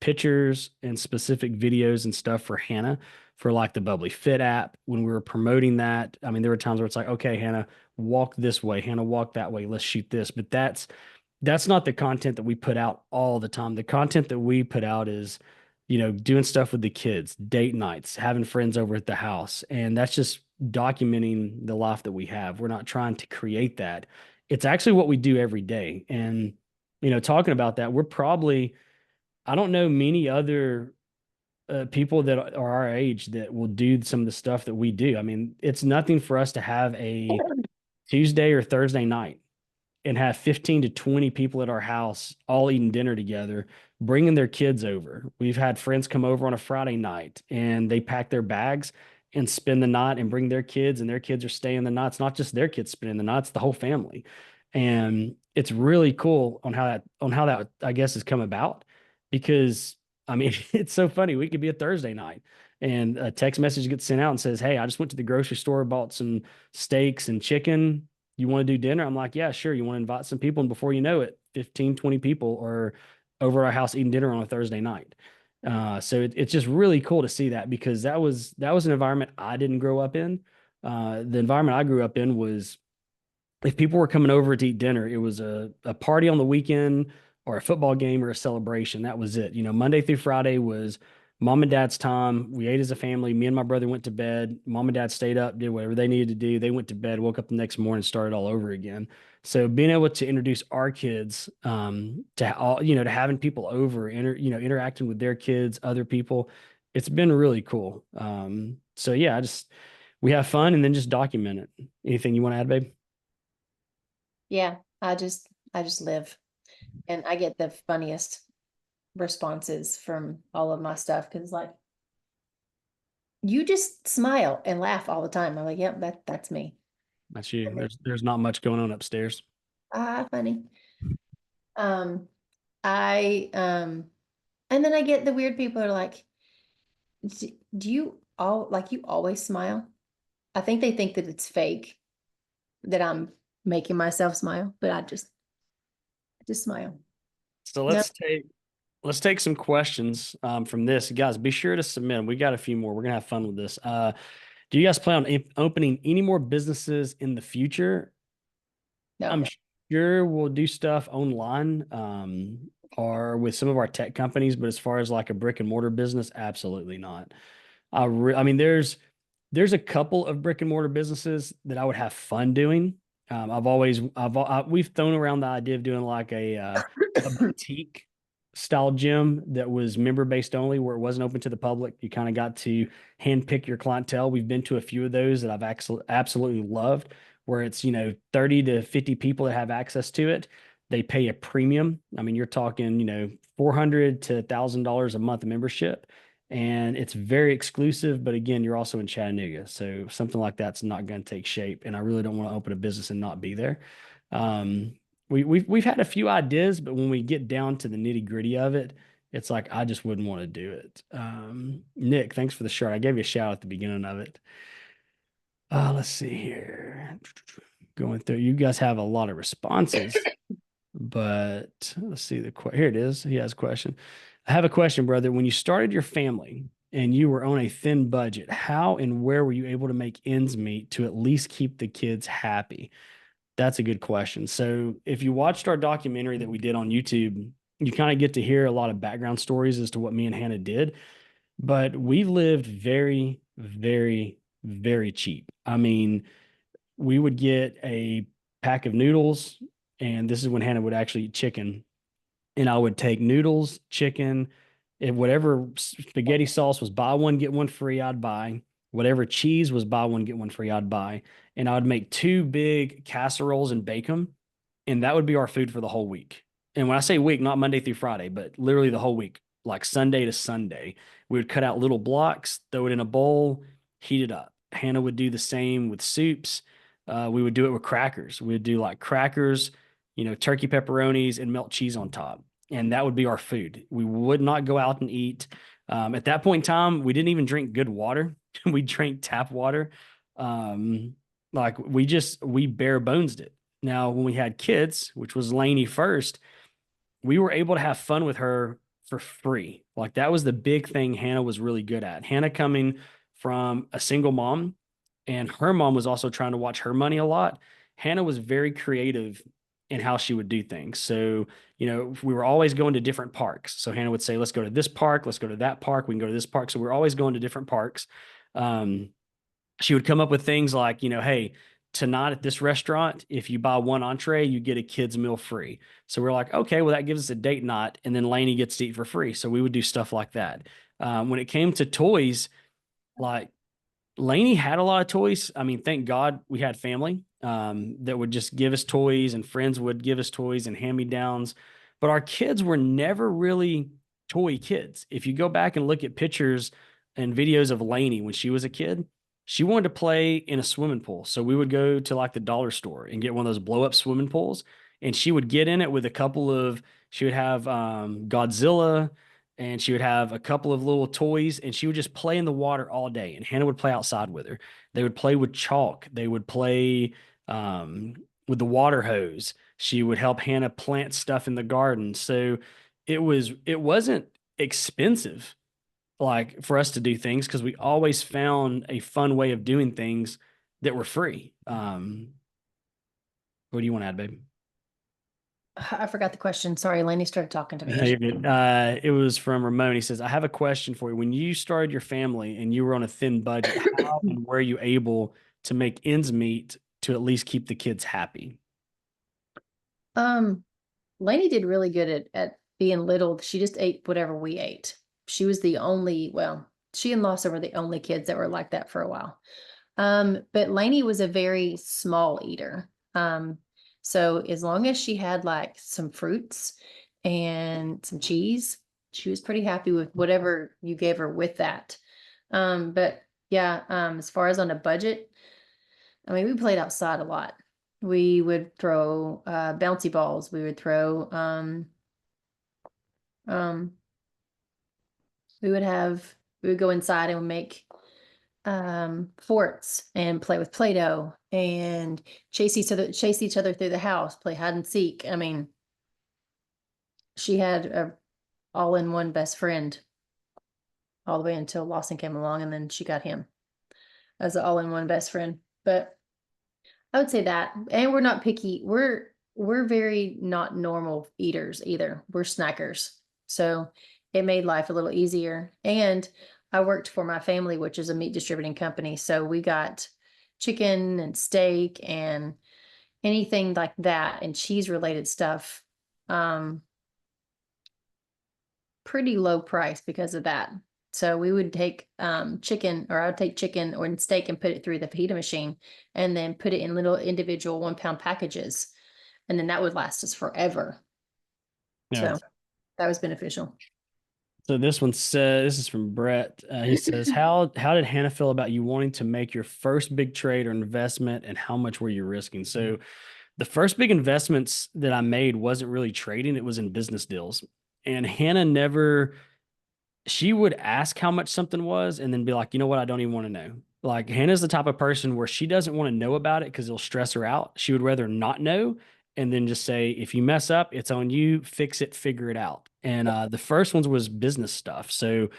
pictures and specific videos and stuff for Hannah for like the Bubbly Fit app when we were promoting that. I mean, there were times where it's like, okay, Hannah, walk this way, Hannah, walk that way, let's shoot this. But that's not the content that we put out all the time. The content that we put out is, doing stuff with the kids, date nights, having friends over at the house. And that's just documenting the life that we have. We're not trying to create that. It's actually what we do every day. And, talking about that, I don't know many other people that are our age that will do some of the stuff that we do. I mean, it's nothing for us to have a Tuesday or Thursday night and have 15 to 20 people at our house all eating dinner together, bringing their kids over. We've had friends come over on a Friday night and they pack their bags and spend the night and bring their kids, and their kids are staying the night. It's not just their kids spending the night, it's the whole family. And it's really cool on how that I guess has come about because I mean it's so funny. We could be a Thursday night and a text message gets sent out and says, "Hey, I just went to the grocery store, bought some steaks and chicken. You want to do dinner?" I'm like, "Yeah, sure." You want to invite some people. And before you know it, 15, 20 people are over at our house eating dinner on a Thursday night. So it's just really cool to see that because that was an environment I didn't grow up in. The environment I grew up in was if people were coming over to eat dinner, it was a party on the weekend or a football game or a celebration. That was it. Monday through Friday was mom and dad's time. We ate as a family. Me and my brother went to bed. Mom and dad stayed up, did whatever they needed to do. They went to bed, woke up the next morning, started all over again. So being able to introduce our kids to all, to having people over, interacting with their kids, other people, it's been really cool. So yeah, we have fun and then just document it. Anything you want to add, babe? Yeah, I just live, and I get the funniest responses from all of my stuff because like you just smile and laugh all the time. I'm like, yep, that's me. That's you. And then, There's not much going on upstairs. funny. Um, I and then I get the weird people are like, do you all like you always smile? I think they think that it's fake that I'm making myself smile, but I just smile. So No, let's take some questions from this. Guys, be sure to submit 'em. We got a few more. We're gonna have fun with this. Do you guys plan on opening any more businesses in the future? no. I'm sure we'll do stuff online or with some of our tech companies, but as far as like a brick and mortar business, absolutely not. I mean, there's a couple of brick and mortar businesses that I would have fun doing. We've thrown around the idea of doing like a boutique style gym that was member based only, where it wasn't open to the public. You kind of got to handpick your clientele. We've been to a few of those that I've actually absolutely loved, where it's 30 to 50 people that have access to it. They pay a premium. I mean, you're talking $400 to $1,000 a month membership, and it's very exclusive. But again, you're also in Chattanooga, so something like that's not going to take shape. And I really don't want to open a business and not be there. Um, we've had a few ideas, but when we get down to the nitty gritty of it, it's like I just wouldn't want to do it. Nick, thanks for the shirt. I gave you a shout at the beginning of it. Let's see here. Going through, you guys have a lot of responses, but let's see here it is. He has a question. I have a question, brother. When you started your family and you were on a thin budget, how and where were you able to make ends meet to at least keep the kids happy? That's a good question. So, if you watched our documentary that we did on YouTube, you kind of get to hear a lot of background stories as to what me and Hannah did. But we lived very, very, very cheap. I mean, we would get a pack of noodles, and this is when Hannah would actually eat chicken. And I would take noodles, chicken, and whatever spaghetti sauce was buy one, get one free, I'd buy. Whatever cheese was buy one, get one free, I'd buy. And I would make two big casseroles and bake them. And that would be our food for the whole week. And when I say week, not Monday through Friday, but literally the whole week, like Sunday to Sunday, we would cut out little blocks, throw it in a bowl, heat it up. Hannah would do the same with soups. We would do it with crackers. We would do like crackers, turkey pepperonis and melt cheese on top. And that would be our food. We would not go out and eat. At that point in time, we didn't even drink good water. We drank tap water. Like we bare bonesed it. Now, when we had kids, which was Lainey first, we were able to have fun with her for free. Like that was the big thing Hannah was really good at. Hannah coming from a single mom, and her mom was also trying to watch her money a lot. Hannah was very creative in how she would do things. So, we were always going to different parks. So Hannah would say, let's go to this park, let's go to that park, we can go to this park. So we are always going to different parks. She would come up with things like, hey, tonight at this restaurant, if you buy one entree, you get a kid's meal free. So we're like, okay, well, that gives us a date night. And then Lainey gets to eat for free. So we would do stuff like that. When it came to toys, like Lainey had a lot of toys. I mean, thank God we had family that would just give us toys, and friends would give us toys and hand-me-downs. But our kids were never really toy kids. If you go back and look at pictures and videos of Lainey when she was a kid, she wanted to play in a swimming pool. So we would go to like the dollar store and get one of those blow up swimming pools. And she would get in it with she would have Godzilla, and she would have a couple of little toys, and she would just play in the water all day. And Hannah would play outside with her. They would play with chalk. They would play with the water hose. She would help Hannah plant stuff in the garden. So it wasn't expensive like for us to do things because we always found a fun way of doing things that were free. What do you want to add, babe? I forgot the question. Sorry, Laney started talking to me. It was from Ramon. He says, I have a question for you. When you started your family and you were on a thin budget, how and were you able to make ends meet to at least keep the kids happy? Laney did really good at being little. She just ate whatever we ate. She was the only, well, she and Lawson were the only kids that were like that for a while. But Laney was a very small eater. So as long as she had like some fruits and some cheese, she was pretty happy with whatever you gave her with that. But yeah, as far as on a budget, I mean, we played outside a lot. We would throw bouncy balls. We would throw um we would go inside and make forts and play with Play-Doh and chase each other through the house, play hide and seek. I mean, she had a all-in-one best friend all the way until Lawson came along, and then she got him as an all-in-one best friend. But I would say that, and we're not picky. We're very not normal eaters either. We're snackers. So it made life a little easier. And I worked for my family, which is a meat distributing company. So we got chicken and steak and anything like that and cheese related stuff. Pretty low price because of that. So we would take chicken, or I would take chicken or steak and put it through the fajita machine and then put it in little individual 1 pound packages. And then that would last us forever. Yeah. So that was beneficial. So this one says, this is from Brett. He says, how did Hannah feel about you wanting to make your first big trade or investment, and how much were you risking? So the first big investments that I made wasn't really trading. It was in business deals. And Hannah never, she would ask how much something was and then be like, you know what? I don't even want to know. Like Hannah's the type of person where she doesn't want to know about it because it'll stress her out. She would rather not know and then just say, if you mess up, it's on you, fix it, figure it out. And the first ones was business stuff. So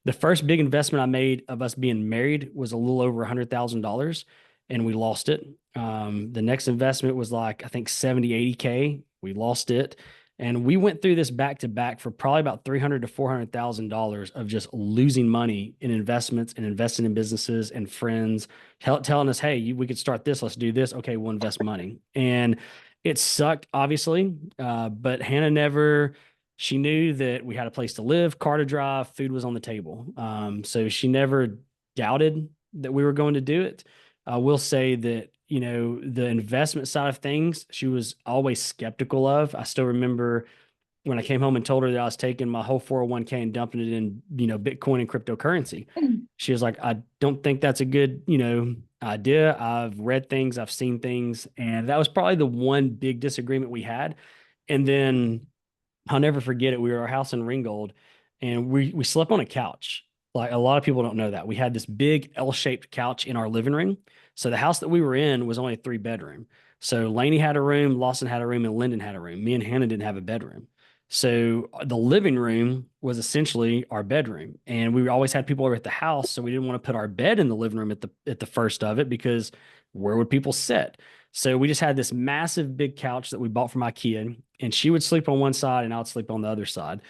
the first big investment I made of us being married was a little over $100,000, and we lost it. The next investment was like, I think 70, 80K. We lost it. And we went through this back to back for probably about $300,000 to $400,000 of just losing money in investments and investing in businesses and friends telling us, hey, we could start this. Let's do this. Okay, we'll invest money. And it sucked, obviously. But Hannah never, she knew that we had a place to live, car to drive, food was on the table. So she never doubted that we were going to do it. I will say that, the investment side of things, she was always skeptical of. I still remember when I came home and told her that I was taking my whole 401k and dumping it in, Bitcoin and cryptocurrency. She was like, I don't think that's a good, idea. I've read things, I've seen things. And that was probably the one big disagreement we had. And then I'll never forget it. We were at our house in Ringgold and we slept on a couch. Like a lot of people don't know that. We had this big L-shaped couch in our living room. So the house that we were in was only a 3-bedroom. So Lainey had a room, Lawson had a room, and Lyndon had a room. Me and Hannah didn't have a bedroom. So the living room was essentially our bedroom. And we always had people over at the house. So we didn't want to put our bed in the living room at the first of it because where would people sit? So we just had this massive big couch that we bought from IKEA, and she would sleep on one side and I would sleep on the other side.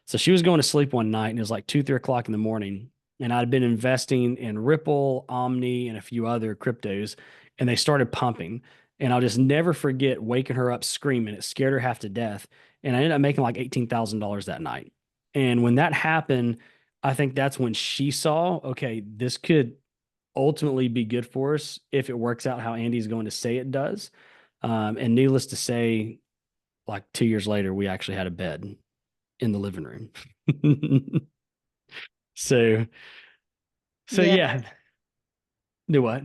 So she was going to sleep one night and it was like 2, 3 o'clock in the morning. And I'd been investing in Ripple, Omni, and a few other cryptos, and they started pumping. And I'll just never forget waking her up screaming. It scared her half to death. And I ended up making like $18,000 that night. And when that happened, I think that's when she saw, okay, this could ultimately be good for us if it works out how Andy's going to say it does. And needless to say, like 2 years later, we actually had a bed in the living room. so, so Yeah, yeah. Do what?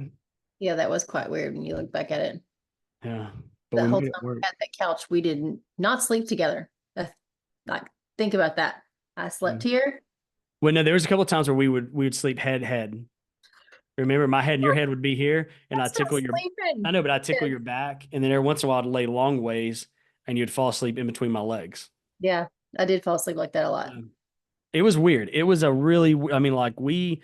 yeah, that was quite weird when you look back at it. Yeah. But The we whole made time it we work. had that couch, we did not sleep together. Like, think about that. I Yeah. slept here. Well, no, there was a couple of times where we would sleep head head. Remember, my head and your head would be here, and That's not I sleeping. know, but I tickle your back, and then every once in a while I'd lay long ways, and you'd fall asleep in between my legs. Yeah, I did fall asleep like that a lot. It was weird. It was a really, I mean, like we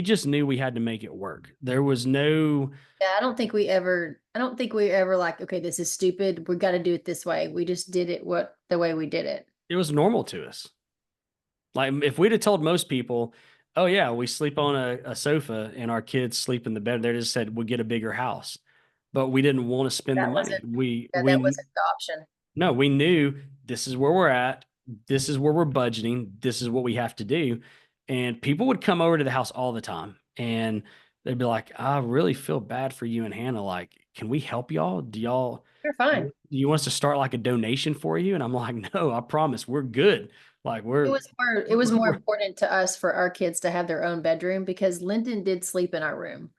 just knew we had to make it work. There was no, Yeah, I don't think we ever like, okay, this is stupid. We got to do it this way. We just did it the way we did it. it was normal to us. Like if we'd have told most people, oh yeah, we sleep on a sofa and our kids sleep in the bed, they just said we'll get a bigger house. But we didn't want to spend the That money. wasn't, We yeah, that we wasn't the option. no, we knew this is where we're at. This is where we're budgeting. This is what we have to do. And people would come over to the house all the time and they'd be like, I really feel bad for you and Hannah. Like, can we help y'all? You're Do fine. you want us to start like a donation for you? And I'm like, no, I promise we're good. Like It was more we're important to us for our kids to have their own bedroom because Lyndon did sleep in our room.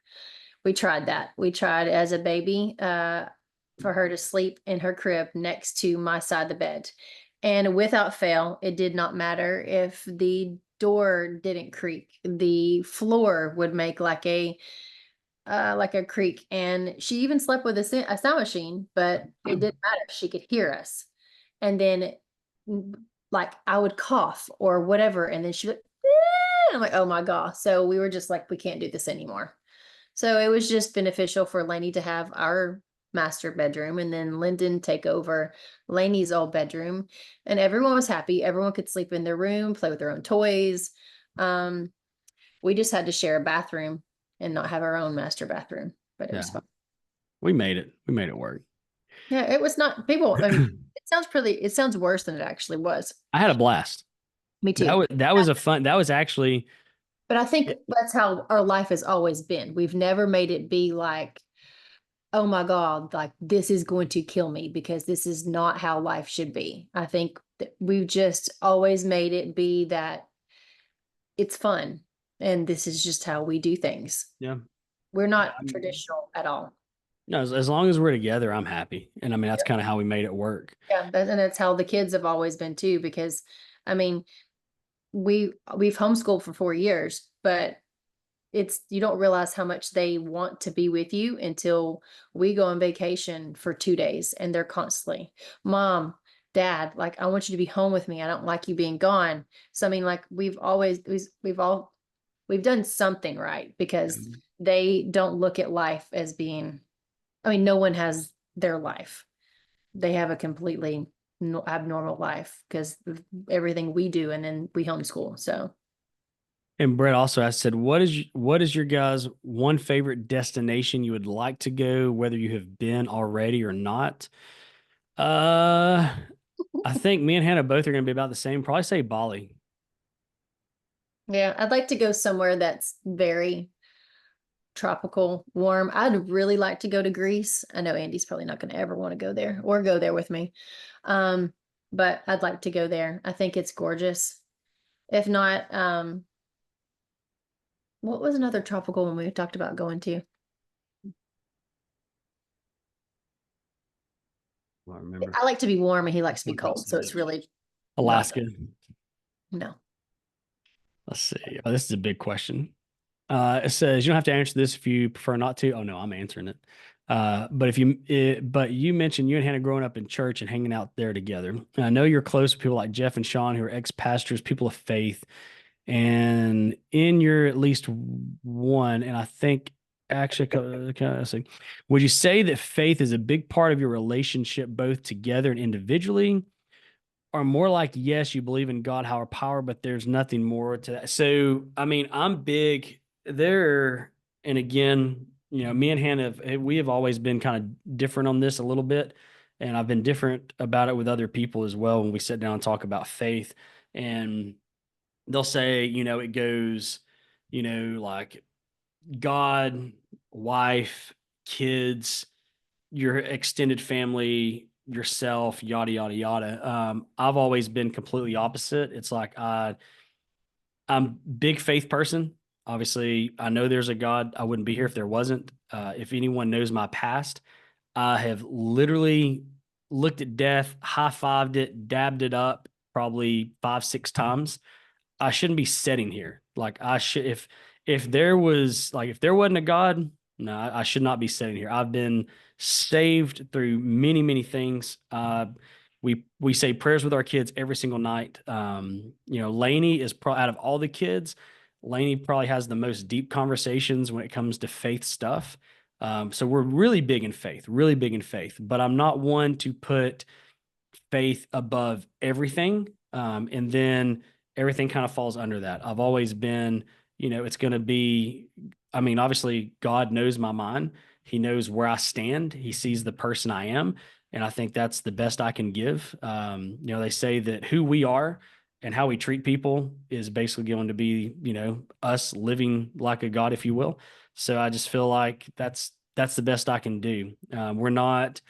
We tried that. We tried as a baby, for her to sleep in her crib next to my side of the bed. And without fail, it did not matter if the door didn't creak, the floor would make like a creak. And she even slept with a sound machine, but it didn't matter. She could hear us. And then like I would cough or whatever, and then she'd be like, "Eh," I'm like, oh my God. So we were just like, we can't do this anymore. So it was just beneficial for Lainey to have our master bedroom and then Lyndon take over Lainey's old bedroom. And everyone was happy. Everyone could sleep in their room, play with their own toys. Um, we just had to share a bathroom and not have our own master bathroom, but it yeah, was fun. we made it. We made it work. Yeah, it was not people. I mean, it sounds worse than it actually was. I had a blast. Me That too. was that was a fun. That was actually But I think that's how our life has always been. We've never made it be like, oh my God, like this is going to kill me because this is not how life should be. I think that we've just always made it be that it's fun and this is just how we do things. yeah. We're Yeah, not traditional at all. no, as long as we're together, I'm happy. And I mean, that's kind of how we made it work. Yeah, and that's how the kids have always been too, because I mean, we've homeschooled for 4 years, but it's you don't realize how much they want to be with you until we go on vacation for 2 days and they're constantly, Mom, Dad, like I want you to be home with me. I don't like you being gone. So I mean, like we've done something right because Um, they don't look at life as being, I mean, no one has their life. They have a completely abnormal life because of everything we do and then we homeschool. So And Brett also asked, said, what is your guys' one favorite destination you would like to go, whether you have been already or not? Uh, I think me and Hannah both are going to be about the same. Probably say Bali. yeah, I'd like to go somewhere that's very tropical, warm. I'd really like to go to Greece. I know Andy's probably not going to ever want to go there or go there with me. Um, but I'd like to go there. I think it's gorgeous. If not, what was another tropical one we talked about going to? I remember I like to be warm and he likes to be Something cold, so it's beach. really not, Alaska. no. Let's see. Oh, this is a big question. It says you don't have to answer this if you prefer not to. Oh no, I'm answering it. But you mentioned you and Hannah growing up in church and hanging out there together. And I know you're close with people like Jeff and Sean, who are ex-pastors, people of faith, and in your at least one, and I think actually, would you say that faith is a big part of your relationship, both together and individually? Are more like, yes, you believe in God, higher power, but there's nothing more to that. So, I mean, I'm big there. And again, me and Hannah, we have always been kind of different on this a little bit. And I've been different about it with other people as well when we sit down and talk about faith. And they'll say, it goes, like God, wife, kids, your extended family, yourself, yada yada yada. I've always been completely opposite. It's like I'm big faith person. Obviously, I know there's a God. I wouldn't be here if there wasn't. If anyone knows my past, I have literally looked at death, high fived it, dabbed it up probably 5, 6 times. I shouldn't be sitting here. Like I should, if there was like if there wasn't a God, no, I should not be sitting here. I've been saved through many, many things. We say prayers with our kids every single night. Lainey is out of all the kids, Lainey probably has the most deep conversations when it comes to faith stuff. So we're really big in faith, really big in faith. But I'm not one to put faith above everything. And then everything kind of falls under that. I've always been, it's going to be, I mean, obviously, God knows my mind. He knows where I stand. He sees the person I am. And I think that's the best I can give. They say that who we are and how we treat people is basically going to be, us living like a God, if you will. So I just feel like that's the best I can do. We're not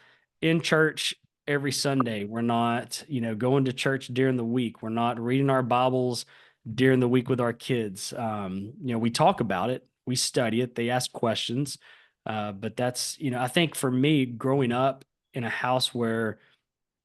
in church every Sunday. We're not, going to church during the week. We're not reading our Bibles during the week with our kids. We talk about it, we study it, they ask questions. But that's, I think for me, growing up in a house where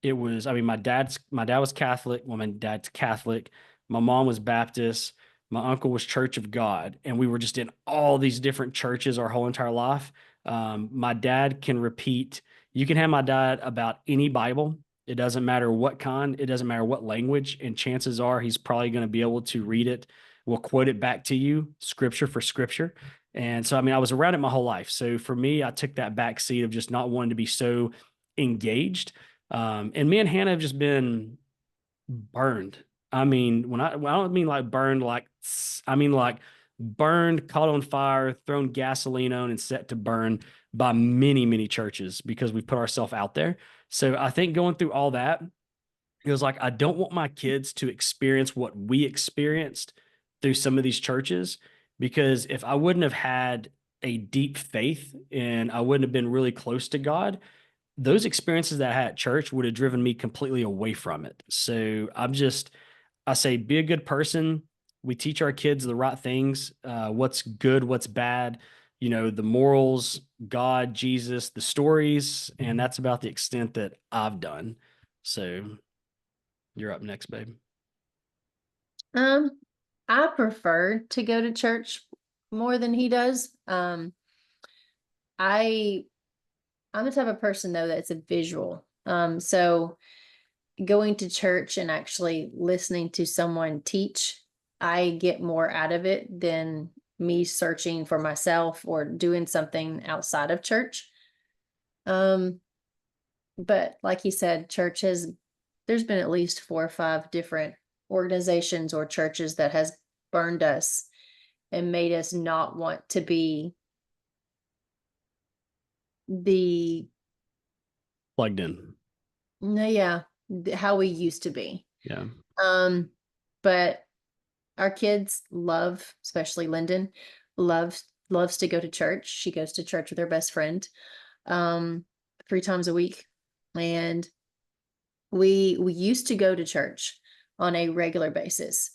it was, I mean, my dad was Catholic. Well, my dad's Catholic. My mom was Baptist. My uncle was Church of God. And we were just in all these different churches our whole entire life. My dad can repeat, you can have my dad about any Bible. It doesn't matter what kind, it doesn't matter what language. And chances are he's probably going to be able to read it. We'll quote it back to you, scripture for scripture. And so, I mean, I was around it my whole life. So for me, I took that back seat of just not wanting to be so engaged. And me and Hannah have just been burned. I mean, when I don't mean like burned, I mean like burned, caught on fire, thrown gasoline on, and set to burn by many, many churches because we put ourselves out there. So I think going through all that, it was like, I don't want my kids to experience what we experienced through some of these churches, because if I wouldn't have had a deep faith and I wouldn't have been really close to God, those experiences that I had at church would have driven me completely away from it. So I say, be a good person. We teach our kids the right things, what's good, what's bad, the morals, God, Jesus, the stories. And that's about the extent that I've done. So you're up next, babe. Um, I prefer to go to church more than he does. I'm the type of person though that's a visual. So going to church and actually listening to someone teach, I get more out of it than me searching for myself or doing something outside of church. But like you said, there's been at least 4 or 5 different organizations or churches that has burned us and made us not want to be the, Plugged in. no, yeah, how we used to be. Yeah. But our kids love, especially Lyndon, loves to go to church. She goes to church with her best friend, 3 times a week. And We used to go to church on a regular basis.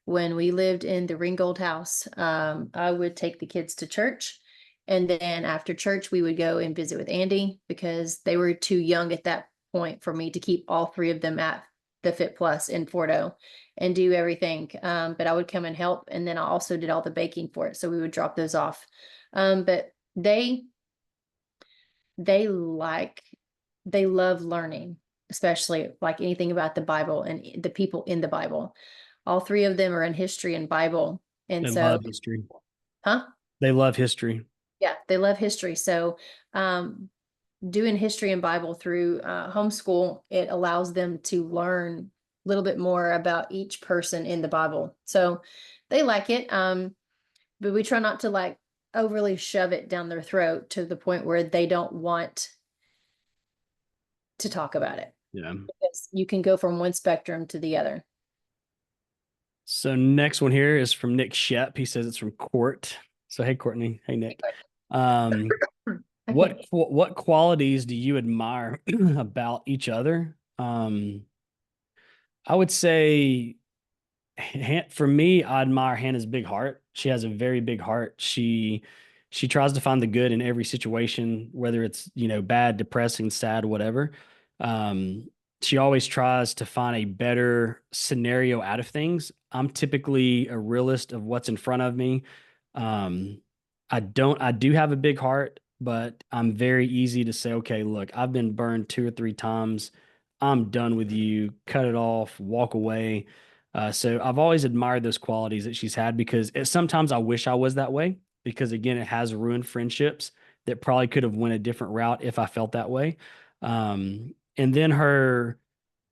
When we lived in the Ringgold house, I would take the kids to church. And then after church, we would go and visit with Andy because they were too young at that point for me to keep all three of them at the Fit Plus in Fordo and do everything. But I would come and help. And then I also did all the baking for it. So we would drop those off. But they like, they love learning, especially like anything about the Bible and the people in the Bible. All three of them are in history and Bible. And They so, love history. huh? They love history. Yeah, they love history. So, doing history and Bible through homeschool, it allows them to learn a little bit more about each person in the Bible. So they like it. But we try not to like overly shove it down their throat to the point where they don't want to talk about it. Yeah. Because you can go from one spectrum to the other. So next one here is from Nick Shep. He says it's from Court. So hey, Courtney. Hey, Nick. What qualities do you admire about each other? I would say for me, I admire Hannah's big heart. She has a very big heart. She tries to find the good in every situation, whether it's, bad, depressing, sad, whatever. Um, she always tries to find a better scenario out of things. I'm typically a realist of what's in front of me. Um, I do have a big heart, but I'm very easy to say, okay, look, I've been burned 2 or 3 times. I'm done with you. Cut it off, walk away. So I've always admired those qualities that she's had because sometimes I wish I was that way because again, it has ruined friendships that probably could have went a different route if I felt that way. And then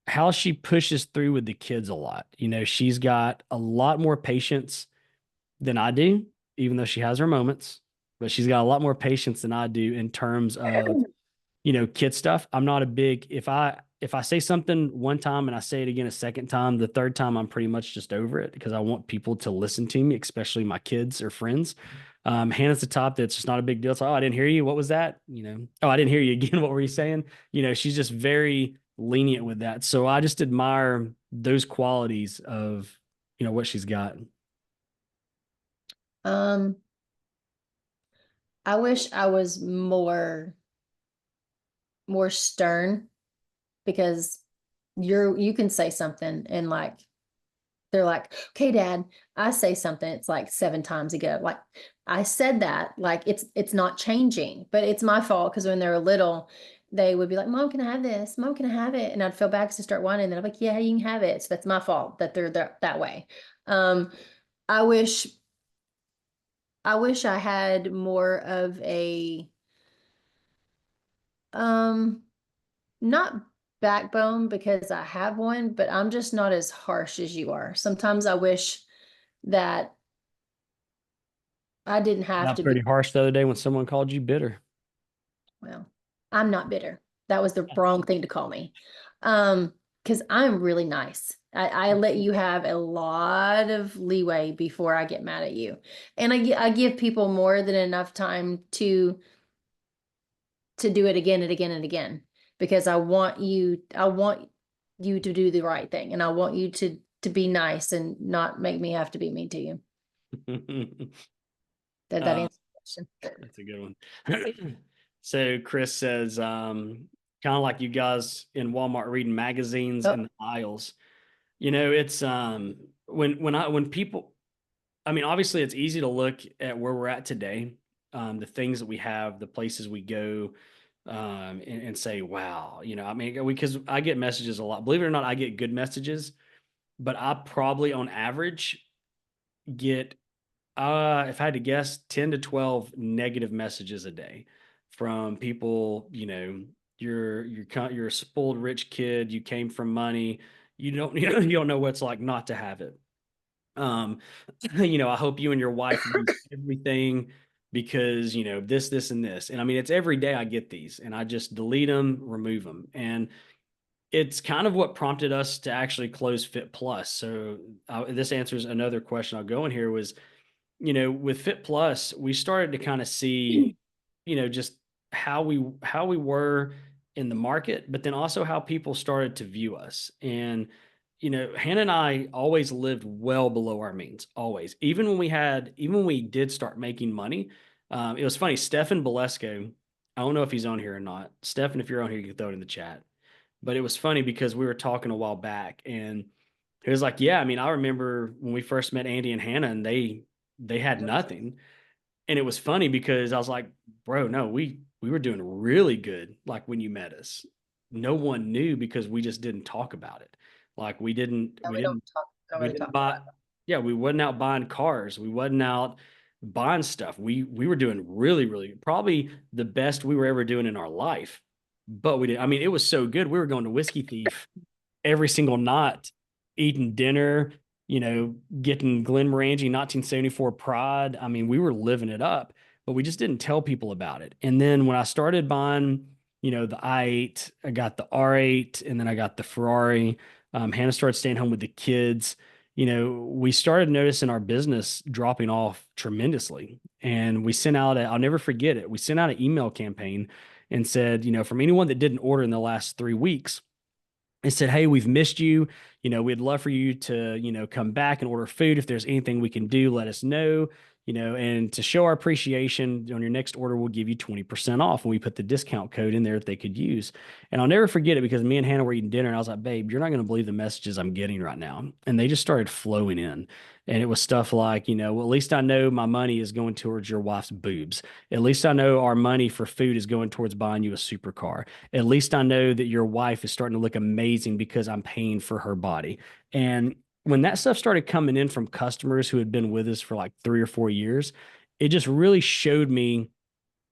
how she pushes through with the kids a lot. She's got a lot more patience than I do, even though she has her moments, but she's got a lot more patience than I do in terms of kid stuff. I'm not a big if I say something one time and I say it again a second time, the third time I'm pretty much just over it because I want people to listen to me, especially my kids or friends. Hannah's the top that's just not a big deal. It's like, oh, I didn't hear you. What was that? Oh, I didn't hear you again. What were you saying? She's just very lenient with that. So I just admire those qualities of what she's got. Um, I wish I was more stern because you can say something and like they're like, okay, Dad, I say something, it's like 7 times ago. Like I said that, like it's not changing, but it's my fault because when they were little, they would be like, Mom, can I have this? Mom, can I have it? And I'd feel bad to start whining. And I'm like, yeah, you can have it. So that's my fault that they're that way. Um, I wish I had more of a um not backbone because I have one, but I'm just not as harsh as you are. Sometimes I wish that I didn't have Got to be. pretty harsh the other day when someone called you bitter. Well, I'm not bitter. That was the wrong thing to call me. Because I'm really nice. I let you have a lot of leeway before I get mad at you. And I give people more than enough time to do it again and again and again because I want you to do the right thing and I want you to be nice and not make me have to be mean to you. Did that Uh, answer the question? that's a good one. So Chris says, kind of like you guys in Walmart reading magazines Oh, in the aisles. It's when people, I mean, obviously it's easy to look at where we're at today, the things that we have, the places we go, and say, wow, I mean, because I get messages a lot. Believe it or not, I get good messages, but I probably on average get if I had to guess, 10 to 12 negative messages a day from people, you're a spoiled rich kid, you came from money, you don't you don't know what it's like not to have it. Um, I hope you and your wife lose everything because, this, and this. And I mean, it's every day I get these and I just delete them, remove them. And it's kind of what prompted us to actually close Fit Plus. So this answers another question I'll go in here was, with Fit Plus, we started to kind of see, just how we were in the market, but then also how people started to view us. And, Hannah and I always lived well below our means, always. Even when we did start making money, it was funny. Stefan Bolesco, I don't know if he's on here or not. Stefan, if you're on here, you can throw it in the chat. But it was funny because we were talking a while back, and he was like, "Yeah, I mean, I remember when we first met Andy and Hannah, and they had nothing." And it was funny because I was like, "Bro, no, we were doing really good. Like when you met us, no one knew because we just didn't talk about it. Like No, we don't talk, don't we really didn't talk buy, about it. yeah, we wasn't out buying cars. We wasn't out buying stuff. We were doing really, really probably the best we were ever doing in our life. But we did. I mean, it was so good. We were going to Whiskey Thief every single night, eating dinner, getting Glenmorangie 1974 Pride. I mean, we were living it up, but we just didn't tell people about it. And then when I started buying, the i8, I got the R8, and then I got the Ferrari. Hannah started staying home with the kids. We started noticing our business dropping off tremendously. And we sent out, I'll never forget it. We sent out an email campaign and said, from anyone that didn't order in the last 3 weeks, and said, "Hey, we've missed you. We'd love for you to, come back and order food. If there's anything we can do, let us know. And to show our appreciation on your next order, we'll give you 20% off." And we put the discount code in there that they could use. And I'll never forget it because me and Hannah were eating dinner and I was like, "Babe, you're not going to believe the messages I'm getting right now." And they just started flowing in. And it was stuff like, well, at least I know my money is going towards your wife's boobs. At least I know our money for food is going towards buying you a supercar. At least I know that your wife is starting to look amazing because I'm paying for her body. And when that stuff started coming in from customers who had been with us for like 3 or 4 years, it just really showed me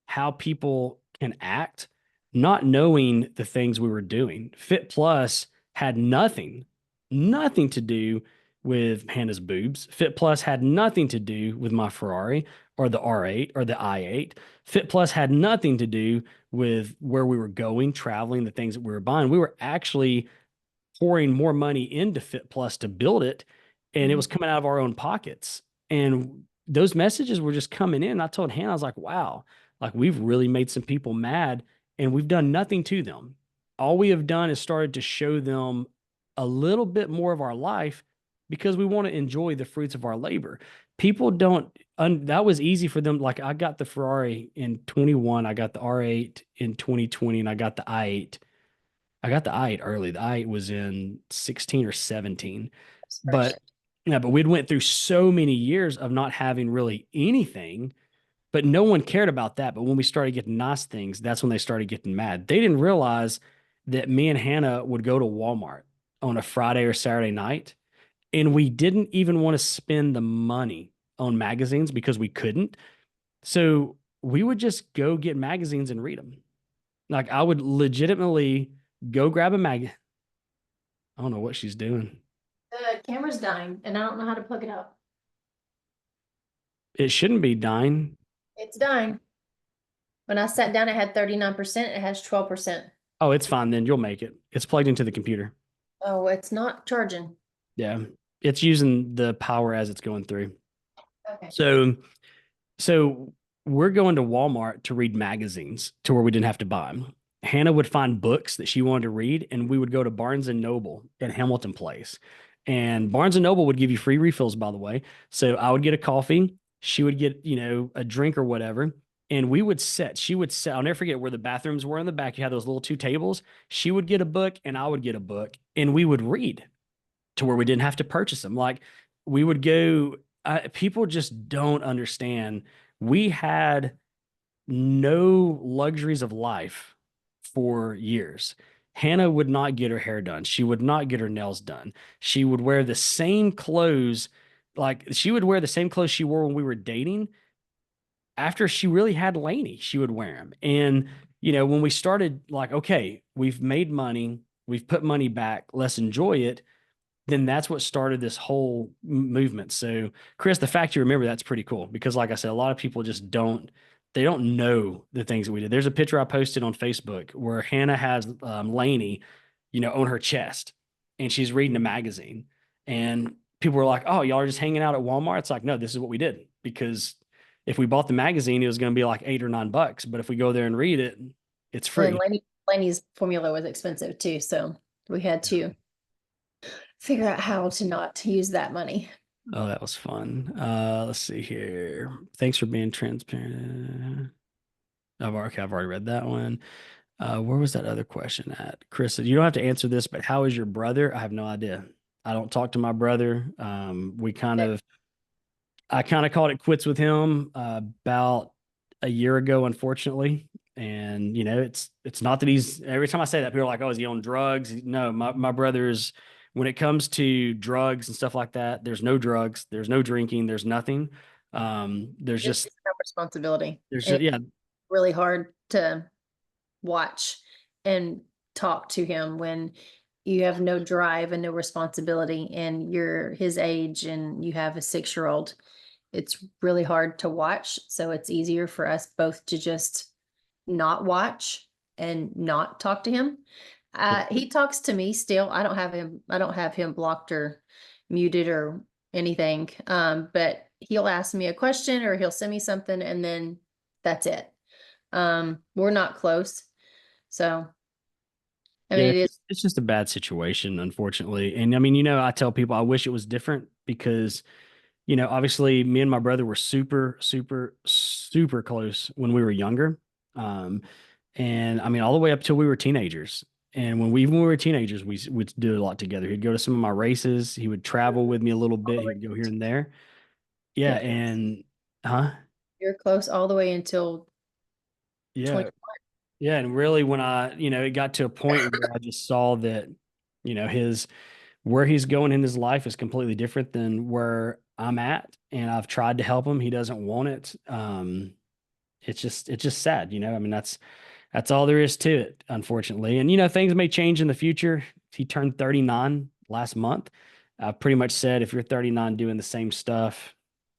how people can act, not knowing the things we were doing. Fit Plus had nothing to do with Hannah's boobs. Fit Plus had nothing to do with my Ferrari or the R8 or the i8. Fit Plus had nothing to do with where we were going, traveling, the things that we were buying. We were actually pouring more money into Fit Plus to build it, and it was coming out of our own pockets. And those messages were just coming in. I told Hannah, I was like, "Wow, like we've really made some people mad, and we've done nothing to them. All we have done is started to show them a little bit more of our life because we want to enjoy the fruits of our labor." People don't, that was easy for them. Like I got the Ferrari in 21, I got the R8 in 2020, and I got the i8. I got the i8 early. The i8 was in 16 or 17. But First. yeah, but we'd went through so many years of not having really anything, but no one cared about that. But when we started getting nice things, that's when they started getting mad. They didn't realize that me and Hannah would go to Walmart on a Friday or Saturday night, and we didn't even want to spend the money on magazines because we couldn't. So we would just go get magazines and read them. Like I would legitimately go grab a mag. I don't know what she's doing. The camera's dying and I don't know how to plug it out. It shouldn't be dying. It's dying. When I sat down, it had 39%. It has 12%. Oh, it's fine then. You'll make it. It's plugged into the computer. Oh, it's not charging. Yeah. It's using the power as it's going through. Okay. So we're going to Walmart to read magazines to where we didn't have to buy them. Hannah would find books that she wanted to read, and we would go to Barnes and Noble at Hamilton Place. And Barnes and Noble would give you free refills, by the way. So I would get a coffee, she would get, a drink or whatever. And she would sit, I'll never forget where the bathrooms were in the back. You had those little two tables. She would get a book and I would get a book, and we would read to where we didn't have to purchase them. Like we would go, people just don't understand. We had no luxuries of life for years. Hannah would not get her hair done. She would not get her nails done. She would wear the same clothes, like she would wear the same clothes she wore when we were dating. After she really had Lainey, she would wear them. And, when we started like, okay, we've made money, we've put money back, let's enjoy it, then that's what started this whole movement. So, Chris, the fact you remember that's pretty cool because, like I said, a lot of people just they don't know the things that we did. There's a picture I posted on Facebook where Hannah has Lainey, on her chest, and she's reading a magazine, and people were like, "Oh, y'all are just hanging out at Walmart." It's like, no, this is what we did because if we bought the magazine, it was going to be like $8 or $9, but if we go there and read it, it's And free. Laney's formula was expensive too, so we had to figure out how to not use that money. Oh, that was fun. Let's see here. Thanks for being transparent. I've already read that one. Where was that other question at? Chris, you don't have to answer this, but how is your brother? I have no idea. I don't talk to my brother. I kind of called it quits with him about a year ago, unfortunately. And it's not that he's every time I say that, people are like, "Oh, is he on drugs?" No, my brother's when it comes to drugs and stuff like that, there's no drugs, there's no drinking, there's nothing. There's It's just no responsibility. there's And just it's yeah, really hard to watch and talk to him when you have no drive and no responsibility and you're his age and you have a 6-year-old. It's really hard to watch. So it's easier for us both to just not watch and not talk to him. He talks to me still. I don't have him blocked or muted or anything. But he'll ask me a question or he'll send me something and then that's it. We're not close. So, I yeah, mean, it is. it's just a bad situation, unfortunately. And I mean, I tell people I wish it was different because obviously me and my brother were super, super, super close when we were younger. Um, and I mean, all the way up till we were teenagers. And when we were teenagers, we would do a lot together. He'd go to some of my races. He would travel with me a little bit. He would go here and there. Yeah. Yeah, And, huh? you're close all the way until Yeah. 20. Yeah. And really, when it got to a point where I just saw that, his where he's going in his life is completely different than where I'm at. And I've tried to help him. He doesn't want it. It's just sad, I mean, that's all there is to it, unfortunately. And things may change in the future. He turned 39 last month. I pretty much said if you're 39 doing the same stuff,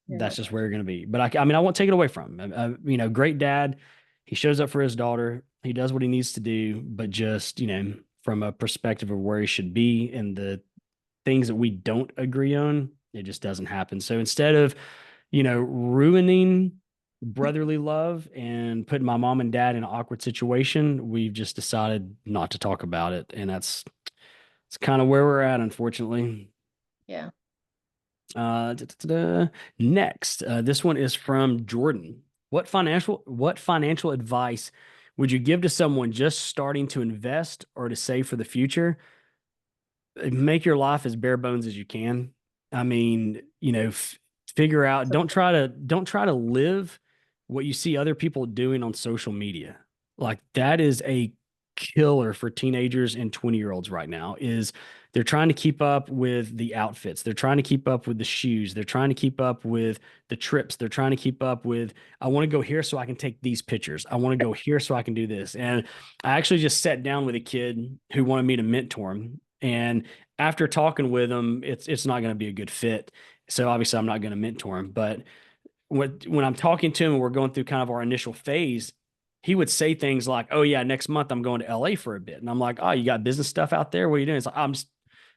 You're that's not just going. where you're going to be. But I mean, I won't take it away from him. Great dad. He shows up for his daughter. He does what he needs to do, but just, from a perspective of where he should be and the things that we don't agree on, it just doesn't happen. So instead of, ruining brotherly love and putting my mom and dad in an awkward situation, we've just decided not to talk about it. And it's kind of where we're at, unfortunately. Yeah. Da, da, da, da. Next, this one is from Jordan. What financial advice would you give to someone just starting to invest or to save for the future? Make your life as bare bones as you can. I mean, figure out, So don't try to live what you see other people doing on social media. Like that is a killer for teenagers and 20-year-olds right now is they're trying to keep up with the outfits. They're trying to keep up with the shoes. They're trying to keep up with the trips. They're trying to keep up with, I want to go here so I can take these pictures. I want to go here so I can do this. And I actually just sat down with a kid who wanted me to mentor him. And after talking with him, it's not going to be a good fit. So obviously I'm not going to mentor him. But when I'm talking to him and we're going through kind of our initial phase, he would say things like, "Oh yeah, next month I'm going to LA for a bit." And I'm like, "Oh, you got business stuff out there? What are you doing?" It's like, "I'm just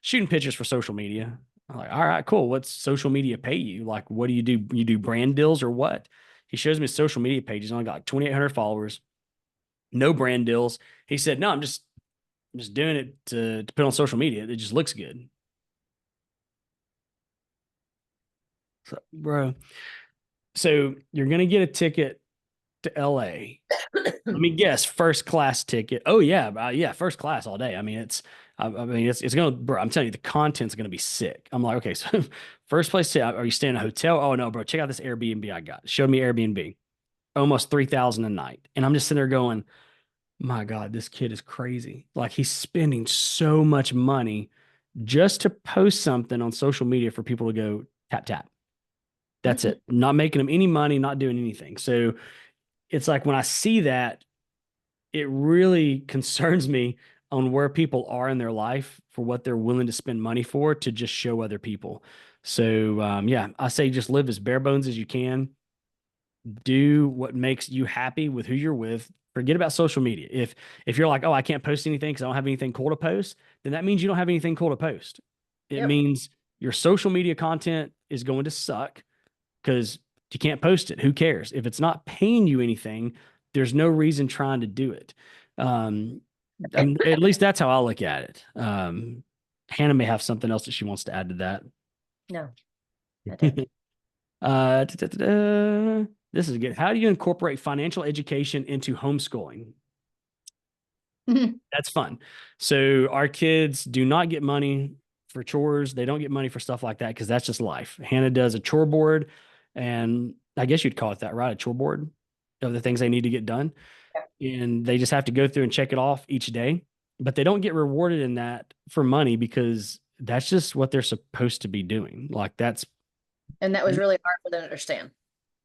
shooting pictures for social media." I'm like, "All right, cool. What's social media pay you? Like, what do you do? You do brand deals or what?" He shows me his social media pages. I only got like 2,800 followers, no brand deals. He said, "No, I'm just doing it to put on social media. It just looks good." So, bro, so you're gonna get a ticket to LA. Let me guess, first class ticket. Oh yeah, yeah, first class all day. I mean, I mean, it's gonna, bro. I'm telling you, the content's gonna be sick. I'm like, okay, so first place, are you staying in a hotel? Oh no, bro, check out this Airbnb I got. Showed me Airbnb, almost 3,000 a night, and I'm just sitting there going, my God, this kid is crazy. Like he's spending so much money just to post something on social media for people to go tap tap. That's it. Not making them any money, not doing anything. So it's like when I see that, it really concerns me on where people are in their life for what they're willing to spend money for to just show other people. So yeah, I say just live as bare bones as you can. Do what makes you happy with who you're with. Forget about social media. If you're like, oh, I can't post anything because I don't have anything cool to post, then that means you don't have anything cool to post. It Yep. means your social media content is going to suck because you can't post it. Who cares? If it's not paying you anything, there's no reason trying to do it. Um, At least that's how I look at it. Hannah may have something else that she wants to add to that. No, I don't. This is good. How do you incorporate financial education into homeschooling? That's fun. So our kids do not get money for chores. They don't get money for stuff like that because that's just life. Hannah does a chore board, and I guess you'd call it that, right? A chore board of the things they need to get done. And they just have to go through and check it off each day. But they don't get rewarded in that for money because that's just what they're supposed to be doing. Like that's And that was really hard for them to understand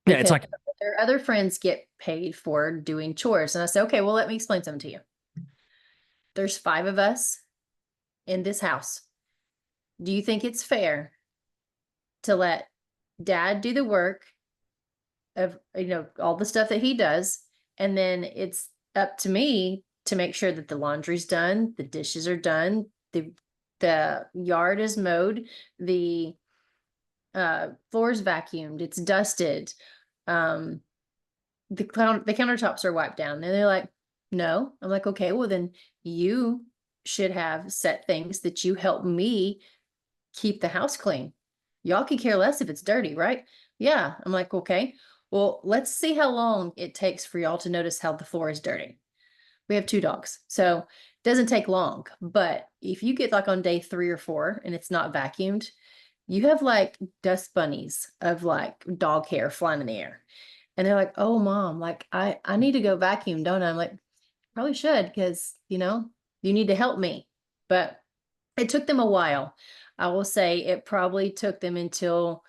yeah, it's because like their other friends get paid for doing chores. And I said, okay, well, let me explain something to you. There's 5 of us in this house. Do you think it's fair to let dad do the work of, all the stuff that he does, and then it's up to me to make sure that the laundry's done, the dishes are done, the yard is mowed, the floor's vacuumed, it's dusted, the countertops are wiped down. And they're like, no. I'm like, okay, well then you should have set things that you help me keep the house clean. Y'all can care less if it's dirty, right? Yeah. I'm like, okay, well, let's see how long it takes for y'all to notice how the floor is dirty. We have 2 dogs, so it doesn't take long. But if you get like on day 3 or 4 and it's not vacuumed, you have like dust bunnies of like dog hair flying in the air. And they're like, oh, mom, like I need to go vacuum, don't I? I'm like, probably should, because, you need to help me. But it took them a while. I will say it probably took them until,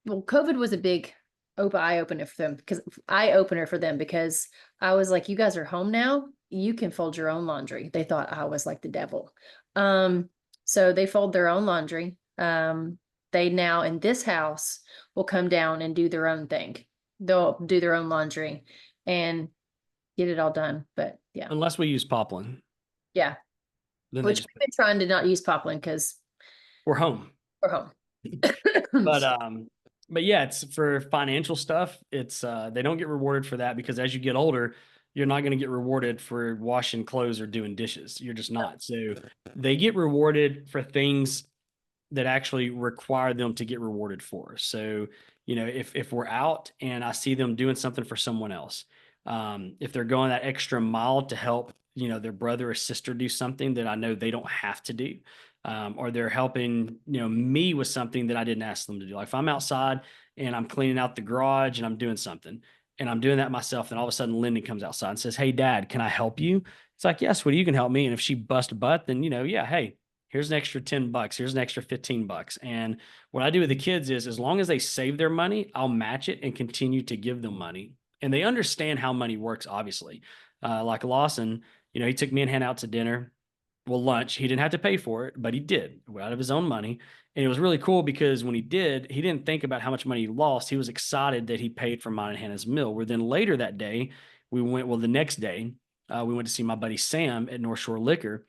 well, COVID was a big eye opener for them because I was like, you guys are home now. You can fold your own laundry. They thought I was like the devil. So they fold their own laundry. They now in this house will come down and do their own thing. They'll do their own laundry and get it all done. But yeah, unless we use Poplin, yeah. then Which we've been trying to not use Poplin because we're home. we're home. But yeah, it's for financial stuff. It's they don't get rewarded for that because as you get older, you're not going to get rewarded for washing clothes or doing dishes. You're just not. So they get rewarded for things that actually require them to get rewarded for. So, if we're out and I see them doing something for someone else, if they're going that extra mile to help, their brother or sister do something that I know they don't have to do, or they're helping, me with something that I didn't ask them to do. Like if I'm outside and I'm cleaning out the garage and I'm doing something and I'm doing that myself, then all of a sudden Lyndon comes outside and says, "Hey, Dad, can I help you?" It's like, "Yes, well, you can help me." And if she busts a butt, then, yeah, hey, here's an extra $10. Here's an extra $15. And what I do with the kids is as long as they save their money, I'll match it and continue to give them money. And they understand how money works, obviously. Like Lawson, he took me and Hannah out to dinner. Well, lunch. He didn't have to pay for it, but he did out of his own money. And it was really cool because when he did, he didn't think about how much money he lost. He was excited that he paid for mine and Hannah's meal. Where then later that day, the next day, we went to see my buddy Sam at North Shore Liquor.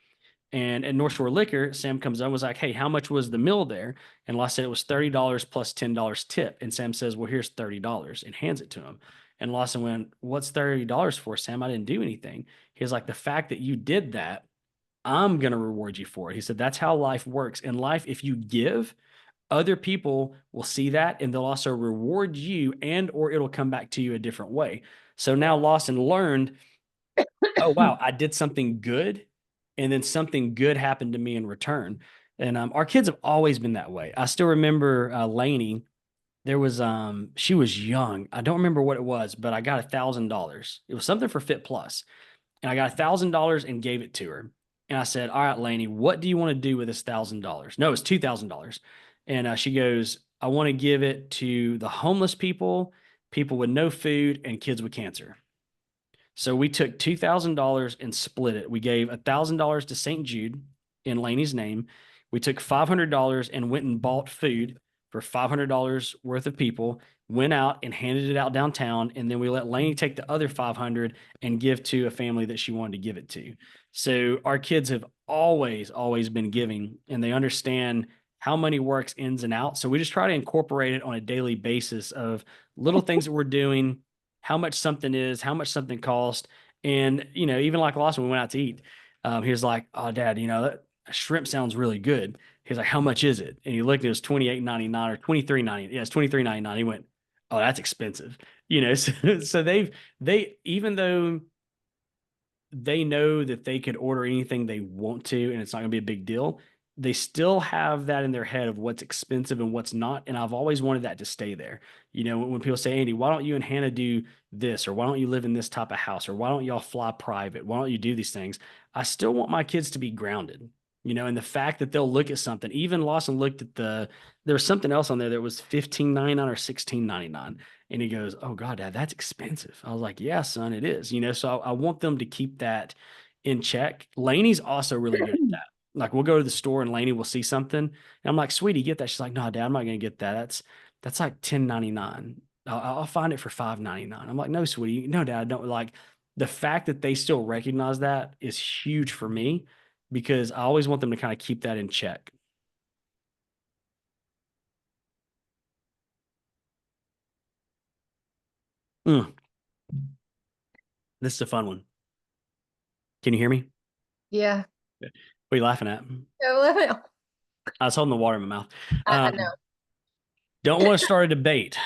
And at North Shore Liquor, Sam comes up and was like, "Hey, how much was the meal there?" And Law said it was $30 plus $10 tip. And Sam says, "Well, here's $30," and hands it to him. And Lawson went, "What's $30 for, Sam? I didn't do anything." He was like, "The fact that you did that, I'm going to reward you for it." He said, "That's how life works. In life, if you give, other people will see that and they'll also reward you or it'll come back to you a different way." So now Lawson learned, oh, wow, I did something good and then something good happened to me in return. And our kids have always been that way. I still remember Lainey. There was she was young. I don't remember what it was, but I got $1,000. It was something for Fit Plus, and I got $1,000 and gave it to her. And I said, "All right, Lainey, what do you want to do with this $1,000?" No, it's $2,000. And she goes, "I want to give it to the homeless people, people with no food, and kids with cancer." So we took $2,000 and split it. We gave $1,000 to St. Jude in Laney's name. We took $500 and went and bought food for $500 worth of people, went out and handed it out downtown. And then we let Laney take the other 500 and give to a family that she wanted to give it to. So our kids have always been giving, and they understand how money works ins and outs. So we just try to incorporate it on a daily basis of little things that we're doing, how much something is, how much something costs, And, even like last when we went out to eat, he was like, "Oh, Dad, that shrimp sounds really good." He's like, "How much is it?" And he looked, it was 28.99 or 23.99. Yeah, it's 23.99. He went, "Oh, that's expensive." So they even though they know that they could order anything they want to and it's not going to be a big deal, they still have that in their head of what's expensive and what's not. And I've always wanted that to stay there. When people say, "Andy, why don't you and Hannah do this? Or why don't you live in this type of house? Or why don't y'all fly private? Why don't you do these things?" I still want my kids to be grounded. And the fact that they'll look at something, even Lawson looked at there was something else on there that was 15.99 or 16.99. And he goes, "Oh God, Dad, that's expensive." I was like, "Yeah, son, it is." So I want them to keep that in check. Laney's also really good at that. Like we'll go to the store and Laney will see something. And I'm like, "Sweetie, get that." She's like, "No, Dad, I'm not gonna get that. That's like 10.99. I'll find it for 5.99." I'm like, "No, sweetie, no, Dad, don't." Like the fact that they still recognize that is huge for me because I always want them to kind of keep that in check. Mm, this is a fun one. Can you hear me? Yeah. What are you laughing at? I I was holding the water in my mouth. know. Don't want to start a debate,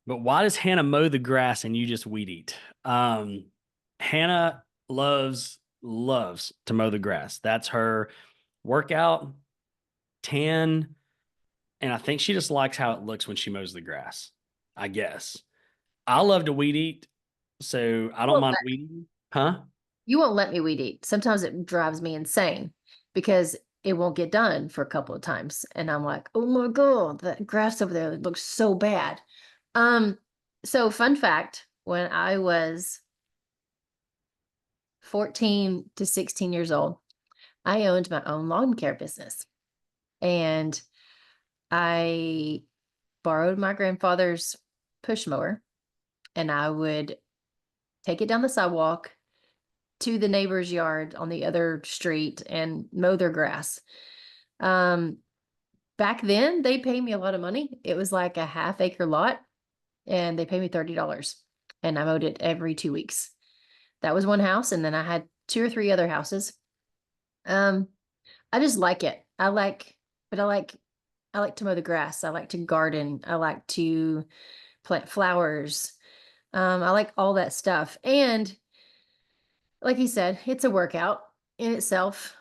but why does Hannah mow the grass and you just weed eat? Hannah loves to mow the grass. That's her workout, 10, and I think she just likes how it looks when she mows the grass, I guess. I love to weed eat, so I don't Well, mind weeding. Huh? you won't let me weed eat. Sometimes it drives me insane because it won't get done for a couple of times. And I'm like, oh my God, that grass over there looks so bad. Um, so fun fact, when I was 14 to 16 years old, I owned my own lawn care business. And I borrowed my grandfather's push mower and I would take it down the sidewalk to the neighbor's yard on the other street and mow their grass. Um, Back then they paid me a lot of money. It was like a half-acre lot and they paid me $30 and I mowed it every 2 weeks. That was one house. And then I had two or three other houses. Um, I just like it. But I like to mow the grass. I like to garden. I like to plant flowers. I like all that stuff. And like he said, it's a workout in itself.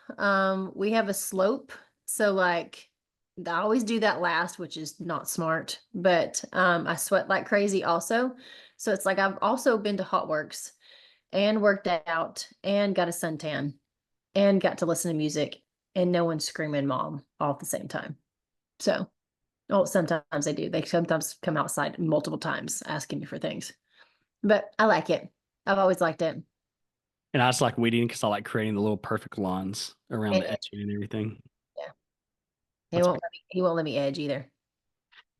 We have a slope. So like I always do that last, which is not smart, but I sweat like crazy also. So it's like I've also been to Hot Works and worked out and got a suntan and got to listen to music and no one's screaming mom all at the same time. So, oh, sometimes they do. They sometimes come outside multiple times asking me for things, but I like it. I've always liked it. And I just like weeding because I like creating the little perfect lawns around And the edging and everything. yeah, That's he won't let me edge either.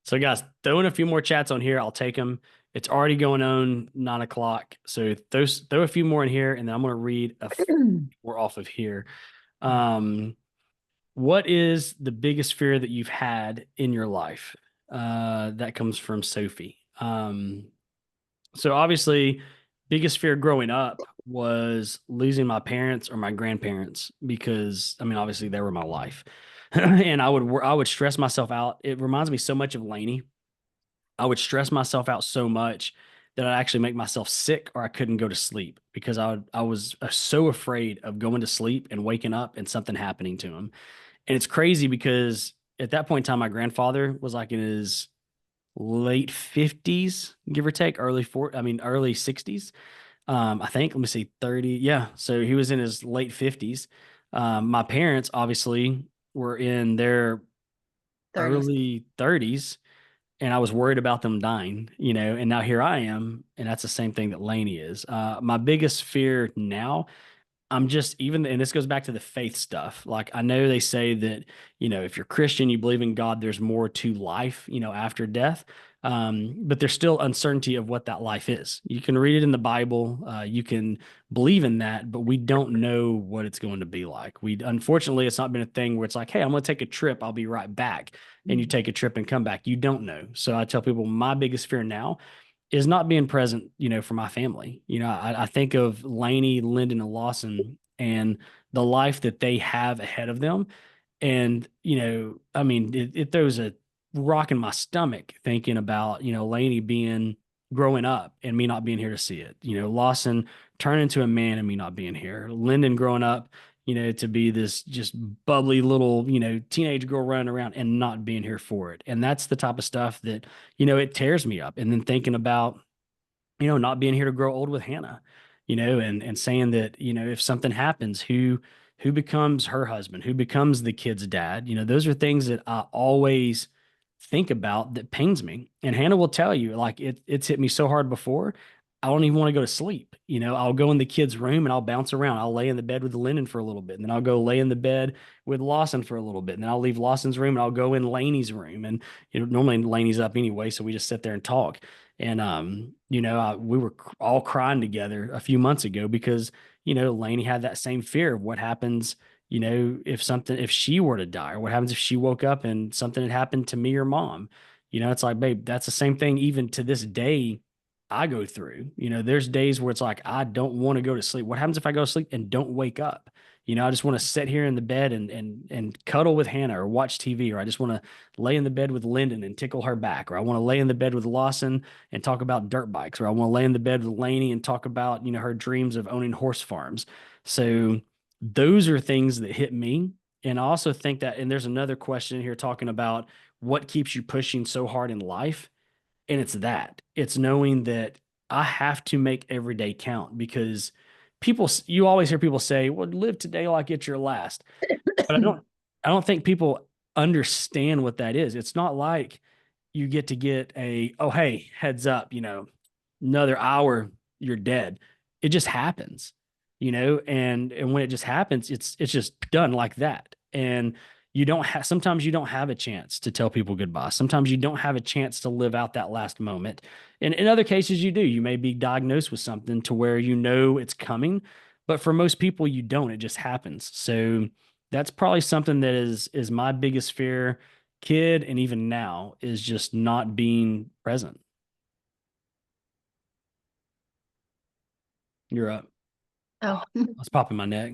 So, guys, throw in a few more chats on here. I'll take them. It's already going on 9 o'clock. So, throw a few more in here, and then I'm going to read a few more off of here. What is the biggest fear that you've had in your life? That comes from Sophie. So, obviously, biggest fear growing up was losing my parents or my grandparents because, I mean, obviously, they were my life. And I would stress myself out. It reminds me so much of Laney. I would stress myself out so much that I'd actually make myself sick or I couldn't go to sleep because I was so afraid of going to sleep and waking up and something happening to him. And it's crazy because at that point in time, my grandfather was like in his late 50s, give or take, early 60s. I think, let me see, 30. Yeah. So he was in his late 50s. My parents obviously were in their 30s. early 30s and I was worried about them dying, and now here I am, and that's the same thing that Laney is. My biggest fear now, I'm just even, and this goes back to the faith stuff. Like I know they say that, if you're Christian, you believe in God, there's more to life, after death. But there's still uncertainty of what that life is. You can read it in the Bible, you can believe in that, but we don't know what it's going to be like. Unfortunately, it's not been a thing where it's like, hey, I'm going to take a trip, I'll be right back. And you take a trip and come back. You don't know. So I tell people my biggest fear now is not being present, for my family. I think of Lainey, Lyndon, and Lawson and the life that they have ahead of them. And, I mean, it throws a rock in my stomach thinking about, Lainey growing up and me not being here to see it. Lawson turning into a man and me not being here. Lyndon growing up, to be this just bubbly little, teenage girl running around and not being here for it. And that's the type of stuff that, it tears me up. And then thinking about, not being here to grow old with Hannah, and saying that, if something happens, who becomes her husband, who becomes the kid's dad, those are things that I always think about that pains me. And Hannah will tell you, like it's hit me so hard before. I don't even want to go to sleep. I'll go in the kid's room and I'll bounce around. I'll lay in the bed with Lennon for a little bit, and then I'll go lay in the bed with Lawson for a little bit, and then I'll leave Lawson's room and I'll go in Laney's room. And normally Laney's up anyway, so we just sit there and talk. And we were all crying together a few months ago because Lainey had that same fear of what happens, if she were to die, or what happens if she woke up and something had happened to me or mom. It's like, babe, that's the same thing even to this day I go through. There's days where it's like I don't want to go to sleep. What happens if I go to sleep and don't wake up? I just want to sit here in the bed and cuddle with Hannah or watch TV, or I just want to lay in the bed with Lyndon and tickle her back, or I want to lay in the bed with Lawson and talk about dirt bikes, or I want to lay in the bed with Lainey and talk about, her dreams of owning horse farms. So those are things that hit me. And I also think that, and there's another question here talking about what keeps you pushing so hard in life. And it's knowing that I have to make every day count, because you always hear people say, well, live today like it's your last. But I don't think people understand what that is. It's not like you get to get oh, hey, heads up, another hour, you're dead. It just happens, and when it just happens, it's just done like that. And sometimes you don't have a chance to tell people goodbye. Sometimes you don't have a chance to live out that last moment. And in other cases, you do. You may be diagnosed with something to where it's coming, but for most people, you don't. It just happens. So that's probably something that is my biggest fear, kid, and even now, is just not being present. You're up. Oh, I was popping my neck.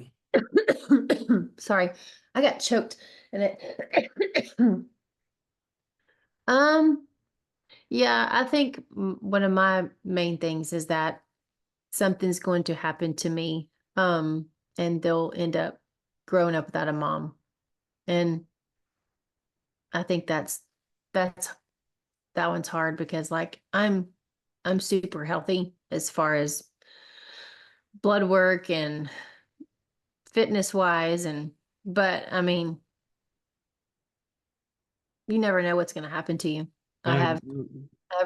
sorry, I got choked and it. Um, yeah, I think one of my main things is that something's going to happen to me, and they'll end up growing up without a mom. And I think that's that one's hard because like I'm super healthy as far as blood work and fitness wise, but I mean, you never know what's going to happen to you. I have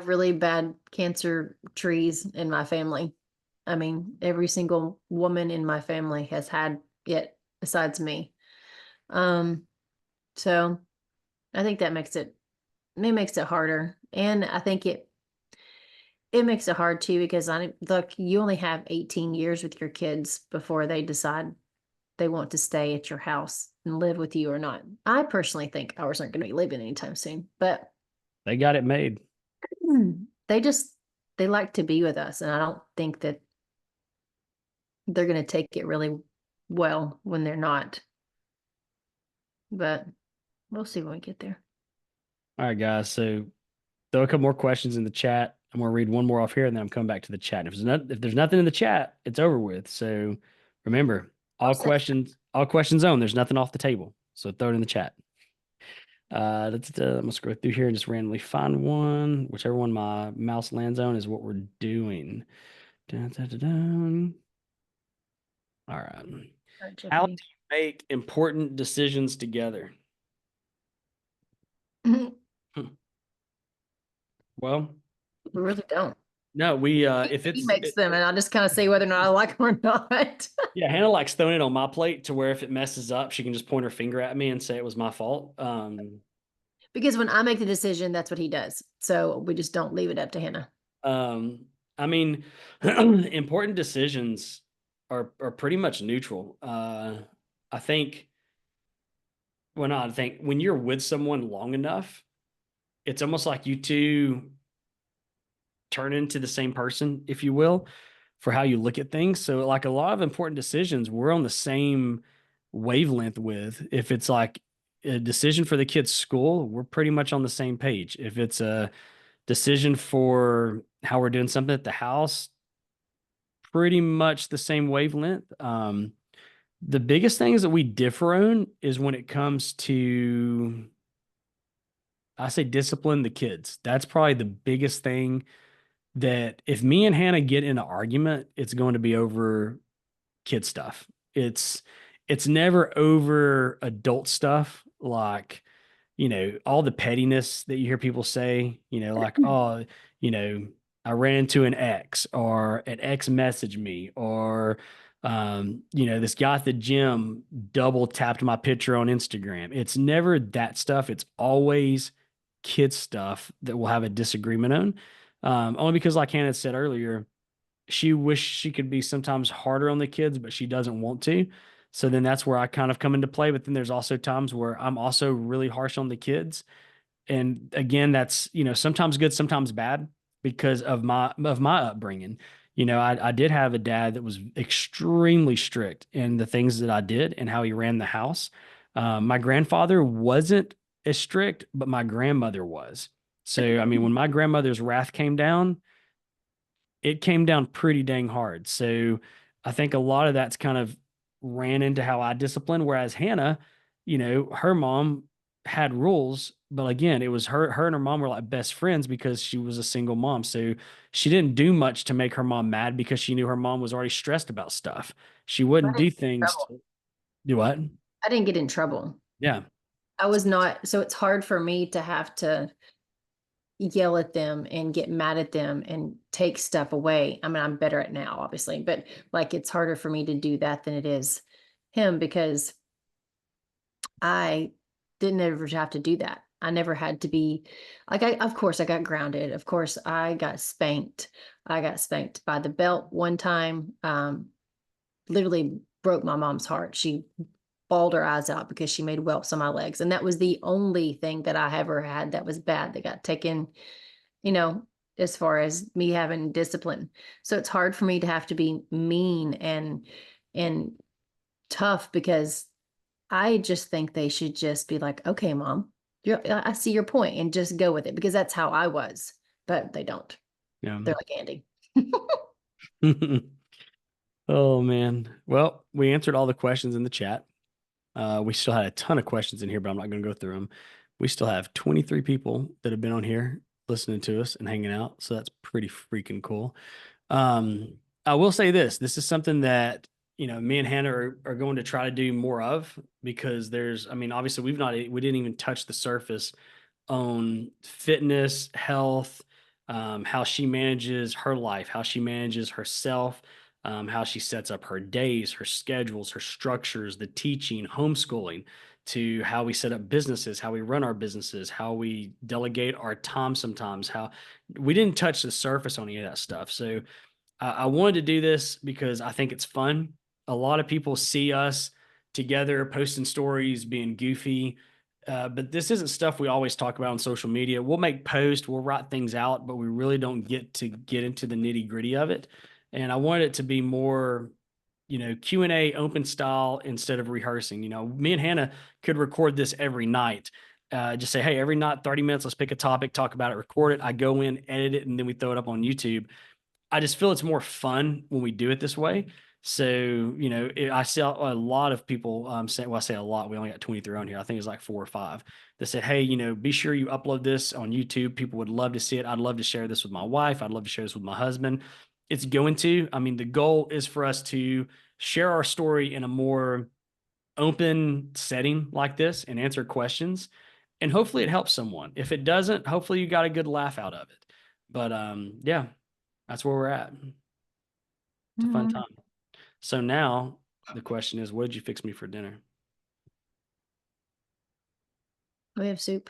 really bad cancer trees in my family. I mean, every single woman in my family has had it besides me. So I think that makes it harder. And I think it makes it hard too, because look, you only have 18 years with your kids before they decide they want to stay at your house and live with you or not. I personally think ours aren't going to be living anytime soon, but they got it made. they they like to be with us. And I don't think that they're going to take it really well when they're not, but we'll see when we get there. All right, guys. So throw a couple more questions in the chat. I'm going to read one more off here, and then I'm coming back to the chat. If there's nothing in the chat, it's over with. So remember, all questions on. There's nothing off the table. So throw it in the chat. I'm gonna scroll through here and just randomly find one. Whichever one my mouse lands on is what we're doing. Dun, dun, dun, dun. All right. How do you make important decisions together? Well, We really don't. no, we if He makes them, and I'll just kind of say whether or not I like them or not. yeah, Hannah likes throwing it on my plate to where if it messes up, she can just point her finger at me and say it was my fault. Because when I make the decision, that's what he does. So we just don't leave it up to Hannah. I mean, important decisions are pretty much neutral. I think when you're with someone long enough, it's almost like you two turn into the same person, if you will, for how you look at things. So like a lot of important decisions, we're on the same wavelength with. If it's like a decision for the kid's school, we're pretty much on the same page. If it's a decision for how we're doing something at the house, pretty much the same wavelength. The biggest things that we differ on is when it comes to, I say, discipline the kids. That's probably the biggest thing, that if me and Hannah get in an argument, it's going to be over kid stuff. It's never over adult stuff, like, all the pettiness that you hear people say, like, oh, you know, I ran into an ex, or an ex messaged me, or, this guy at the gym double tapped my picture on Instagram. It's never that stuff. It's always kid stuff that we'll have a disagreement on. Only because, like Hannah said earlier, she wished she could be sometimes harder on the kids, but she doesn't want to. So then that's where I kind of come into play. But then there's also times where I'm also really harsh on the kids. And again, that's, sometimes good, sometimes bad, because of my upbringing. I did have a dad that was extremely strict in the things that I did and how he ran the house. My grandfather wasn't as strict, but my grandmother was. So, I mean, when my grandmother's wrath came down, it came down pretty dang hard. So I think a lot of that's kind of ran into how I discipline. Whereas Hannah, her mom had rules, but again, it was her and her mom were like best friends because she was a single mom. So she didn't do much to make her mom mad because she knew her mom was already stressed about stuff. She I wouldn't didn't do get in things trouble. to do what? I didn't get in trouble. Yeah. I was not, so it's hard for me to have to yell at them and get mad at them and take stuff away. I mean, I'm better at now, obviously, but like it's harder for me to do that than it is him, because I didn't ever have to do that. I never had to be like, of course I got grounded. Of course I got spanked. I got spanked by the belt one time. Literally broke my mom's heart. She bawled her eyes out because she made whelps on my legs. And that was the only thing that I ever had that was bad that got taken, you know, as far as me having discipline. So it's hard for me to have to be mean and tough, because I just think they should just be like, okay, mom, I see your point, and just go with it, because that's how I was. But they don't. Yeah. They're like Andy. Oh man. Well, we answered all the questions in the chat. We still had a ton of questions in here, but I'm not going to go through them. We still have 23 people that have been on here listening to us and hanging out. So that's pretty freaking cool. I will say this. This is something that, me and Hannah are going to try to do more of, because obviously we didn't even touch the surface on fitness, health, how she manages her life, how she manages herself, how she sets up her days, her schedules, her structures, the teaching, homeschooling, to how we set up businesses, how we run our businesses, how we delegate our time sometimes, how we didn't touch the surface on any of that stuff. So I wanted to do this because I think it's fun. A lot of people see us together posting stories, being goofy, but this isn't stuff we always talk about on social media. We'll make posts, we'll write things out, but we really don't get into the nitty gritty of it. And I wanted it to be more, Q&A open style instead of rehearsing. Me and Hannah could record this every night. Just say, hey, every night, 30 minutes, let's pick a topic, talk about it, record it. I go in, edit it, and then we throw it up on YouTube. I just feel it's more fun when we do it this way. So, I see a lot of people saying, well, I say a lot, we only got 23 on here. I think it's like 4 or 5 that said, hey, be sure you upload this on YouTube. People would love to see it. I'd love to share this with my wife. I'd love to share this with my husband. The goal is for us to share our story in a more open setting like this and answer questions. And hopefully it helps someone. If it doesn't, hopefully you got a good laugh out of it. But yeah, that's where we're at. It's a fun Mhm. time. So now the question is, what did you fix me for dinner? We have soup.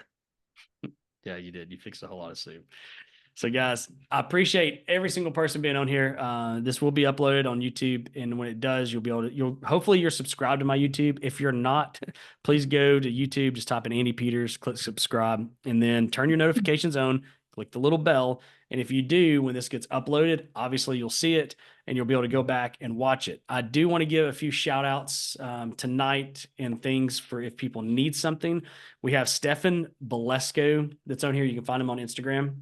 Yeah, you did. You fixed a whole lot of soup. So guys, I appreciate every single person being on here. This will be uploaded on YouTube. And when it does, hopefully you're subscribed to my YouTube. If you're not, please go to YouTube, just type in Andy Peters, click subscribe, and then turn your notifications on. click the little bell. And if you do, when this gets uploaded, obviously you'll see it and you'll be able to go back and watch it. I do want to give a few shout outs tonight and things for if people need something. We have Stefan Bolesco that's on here. You can find him on Instagram.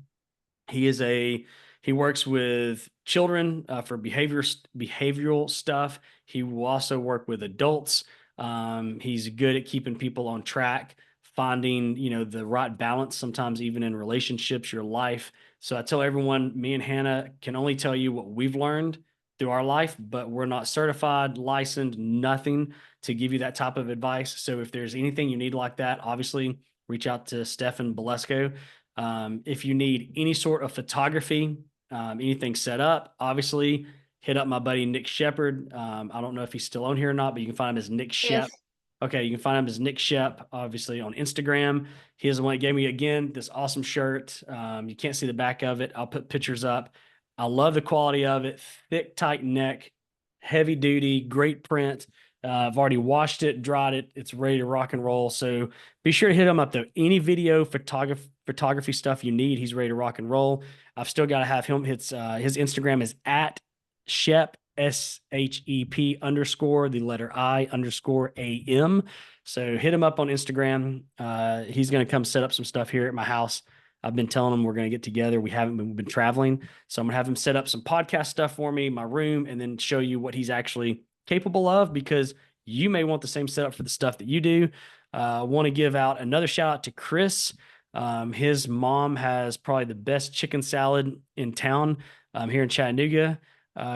He works with children for behavioral stuff. He will also work with adults. He's good at keeping people on track, finding, the right balance, sometimes even in relationships, your life. So I tell everyone, me and Hannah can only tell you what we've learned through our life, but we're not certified, licensed, nothing to give you that type of advice. So if there's anything you need like that, obviously reach out to Stefan Bolesco. If you need any sort of photography, anything set up, obviously hit up my buddy Nick Shepard. I don't know if he's still on here or not, but you can find him as Nick Shep. Yes. Okay, you can find him as Nick Shep, obviously on Instagram. He is the one that gave me, again, this awesome shirt. You can't see the back of it. I'll put pictures up. I love the quality of it. Thick, tight neck, heavy duty, great print. I've already washed it, dried it. It's ready to rock and roll. So be sure to hit him up though. Any video photography stuff you need, he's ready to rock and roll. I've still got to have him. His Instagram is at Shep, SHEP _ the letter I _ AM. So hit him up on Instagram. He's going to come set up some stuff here at my house. I've been telling him we're going to get together. We haven't been traveling. So I'm going to have him set up some podcast stuff for me, my room, and then show you what he's actually capable of, because you may want the same setup for the stuff that you do. I want to give out another shout out to Chris. His mom has probably the best chicken salad in town here in Chattanooga.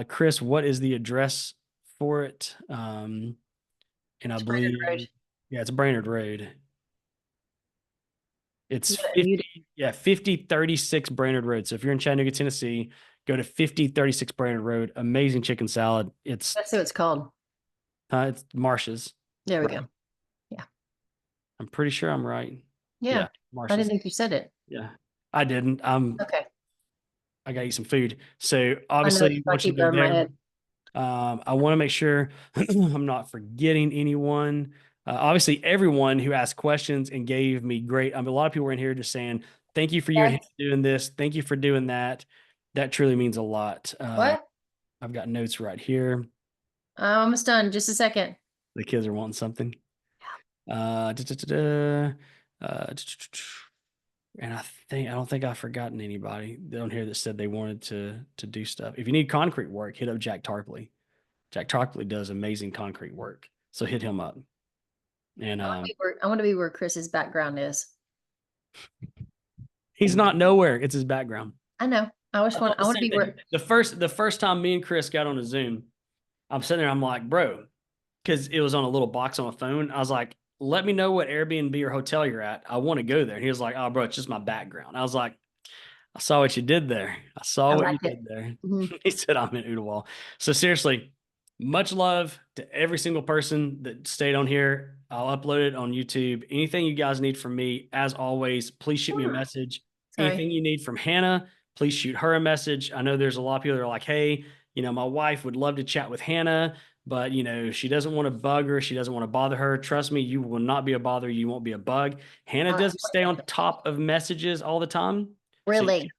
Chris, what is the address for it? And I It's believe, Brainerd Road. yeah, it's Brainerd Road. It's You- 5036 Brainerd Road. So if you're in Chattanooga, Tennessee, go to 5036 Brainerd Road. Amazing chicken salad. That's what it's called. It's Marsh's. There we Right. go. I'm pretty sure I'm right. Yeah. I Marsh's. didn't think you said it. Yeah, I didn't. Okay. I gotta eat some food. So I obviously, know, I once you keep go over my there, head. I want to make sure I'm not forgetting anyone. Obviously, everyone who asked questions and gave me great. A lot of people were in here just saying, "Thank you for you and Yes. him doing this. Thank you for doing that." That truly means a lot. What? I've got notes right here. I'm almost done. Just a second. The kids are wanting something. Da, da, da, da, and I don't think I've forgotten anybody down here that said they wanted to do stuff. If you need concrete work, hit up Jack Tarpley. Jack Tarpley does amazing concrete work, so hit him up. And I want to be where Chris's background is. he's not nowhere. It's his background. I know. I want to be where. The first time me and Chris got on a Zoom, I'm sitting there. I'm like, bro, because it was on a little box on a phone. I was like, let me know what Airbnb or hotel you're at. I want to go there. And he was like, oh, bro, it's just my background. I was like, I saw what you did there. I saw what you did there. Mhm. He said, I'm in Ooltewah. So seriously, much love to every single person that stayed on here. I'll upload it on YouTube. Anything you guys need from me, as always, please shoot me a message. Sorry. Anything you need from Hannah, please shoot her a message. I know there's a lot of people that are like, hey, my wife would love to chat with Hannah, but she doesn't want to bug her. She doesn't want to bother her. Trust me, you will not be a bother. You won't be a bug. Hannah doesn't stay on top of messages all the time. Really?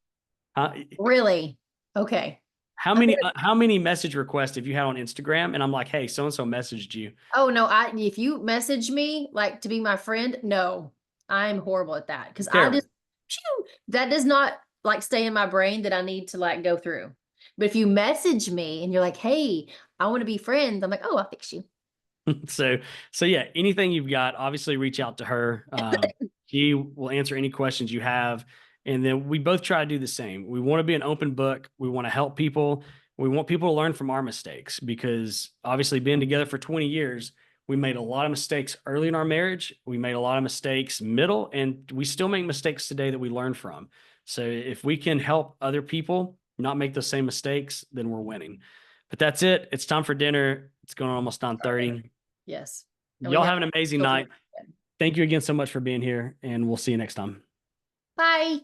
Really? Okay. How many message requests have you had on Instagram? And I'm like, hey, so-and-so messaged you. Oh no, if you message me like to be my friend, no, I'm horrible at that. Because that does not like stay in my brain that I need to like go through. But if you message me and you're like, hey, I want to be friends, I'm like, oh, I'll fix you. So yeah, anything you've got, obviously reach out to her. She will answer any questions you have. And then we both try to do the same. We want to be an open book. We want to help people. We want people to learn from our mistakes, because obviously being together for 20 years, we made a lot of mistakes early in our marriage. We made a lot of mistakes middle, and we still make mistakes today that we learn from. So if we can help other people not make the same mistakes, then we're winning. But that's it. It's time for dinner. It's going on almost 9:30. Yes. Y'all have an amazing night. Thank you again so much for being here, and we'll see you next time. Bye.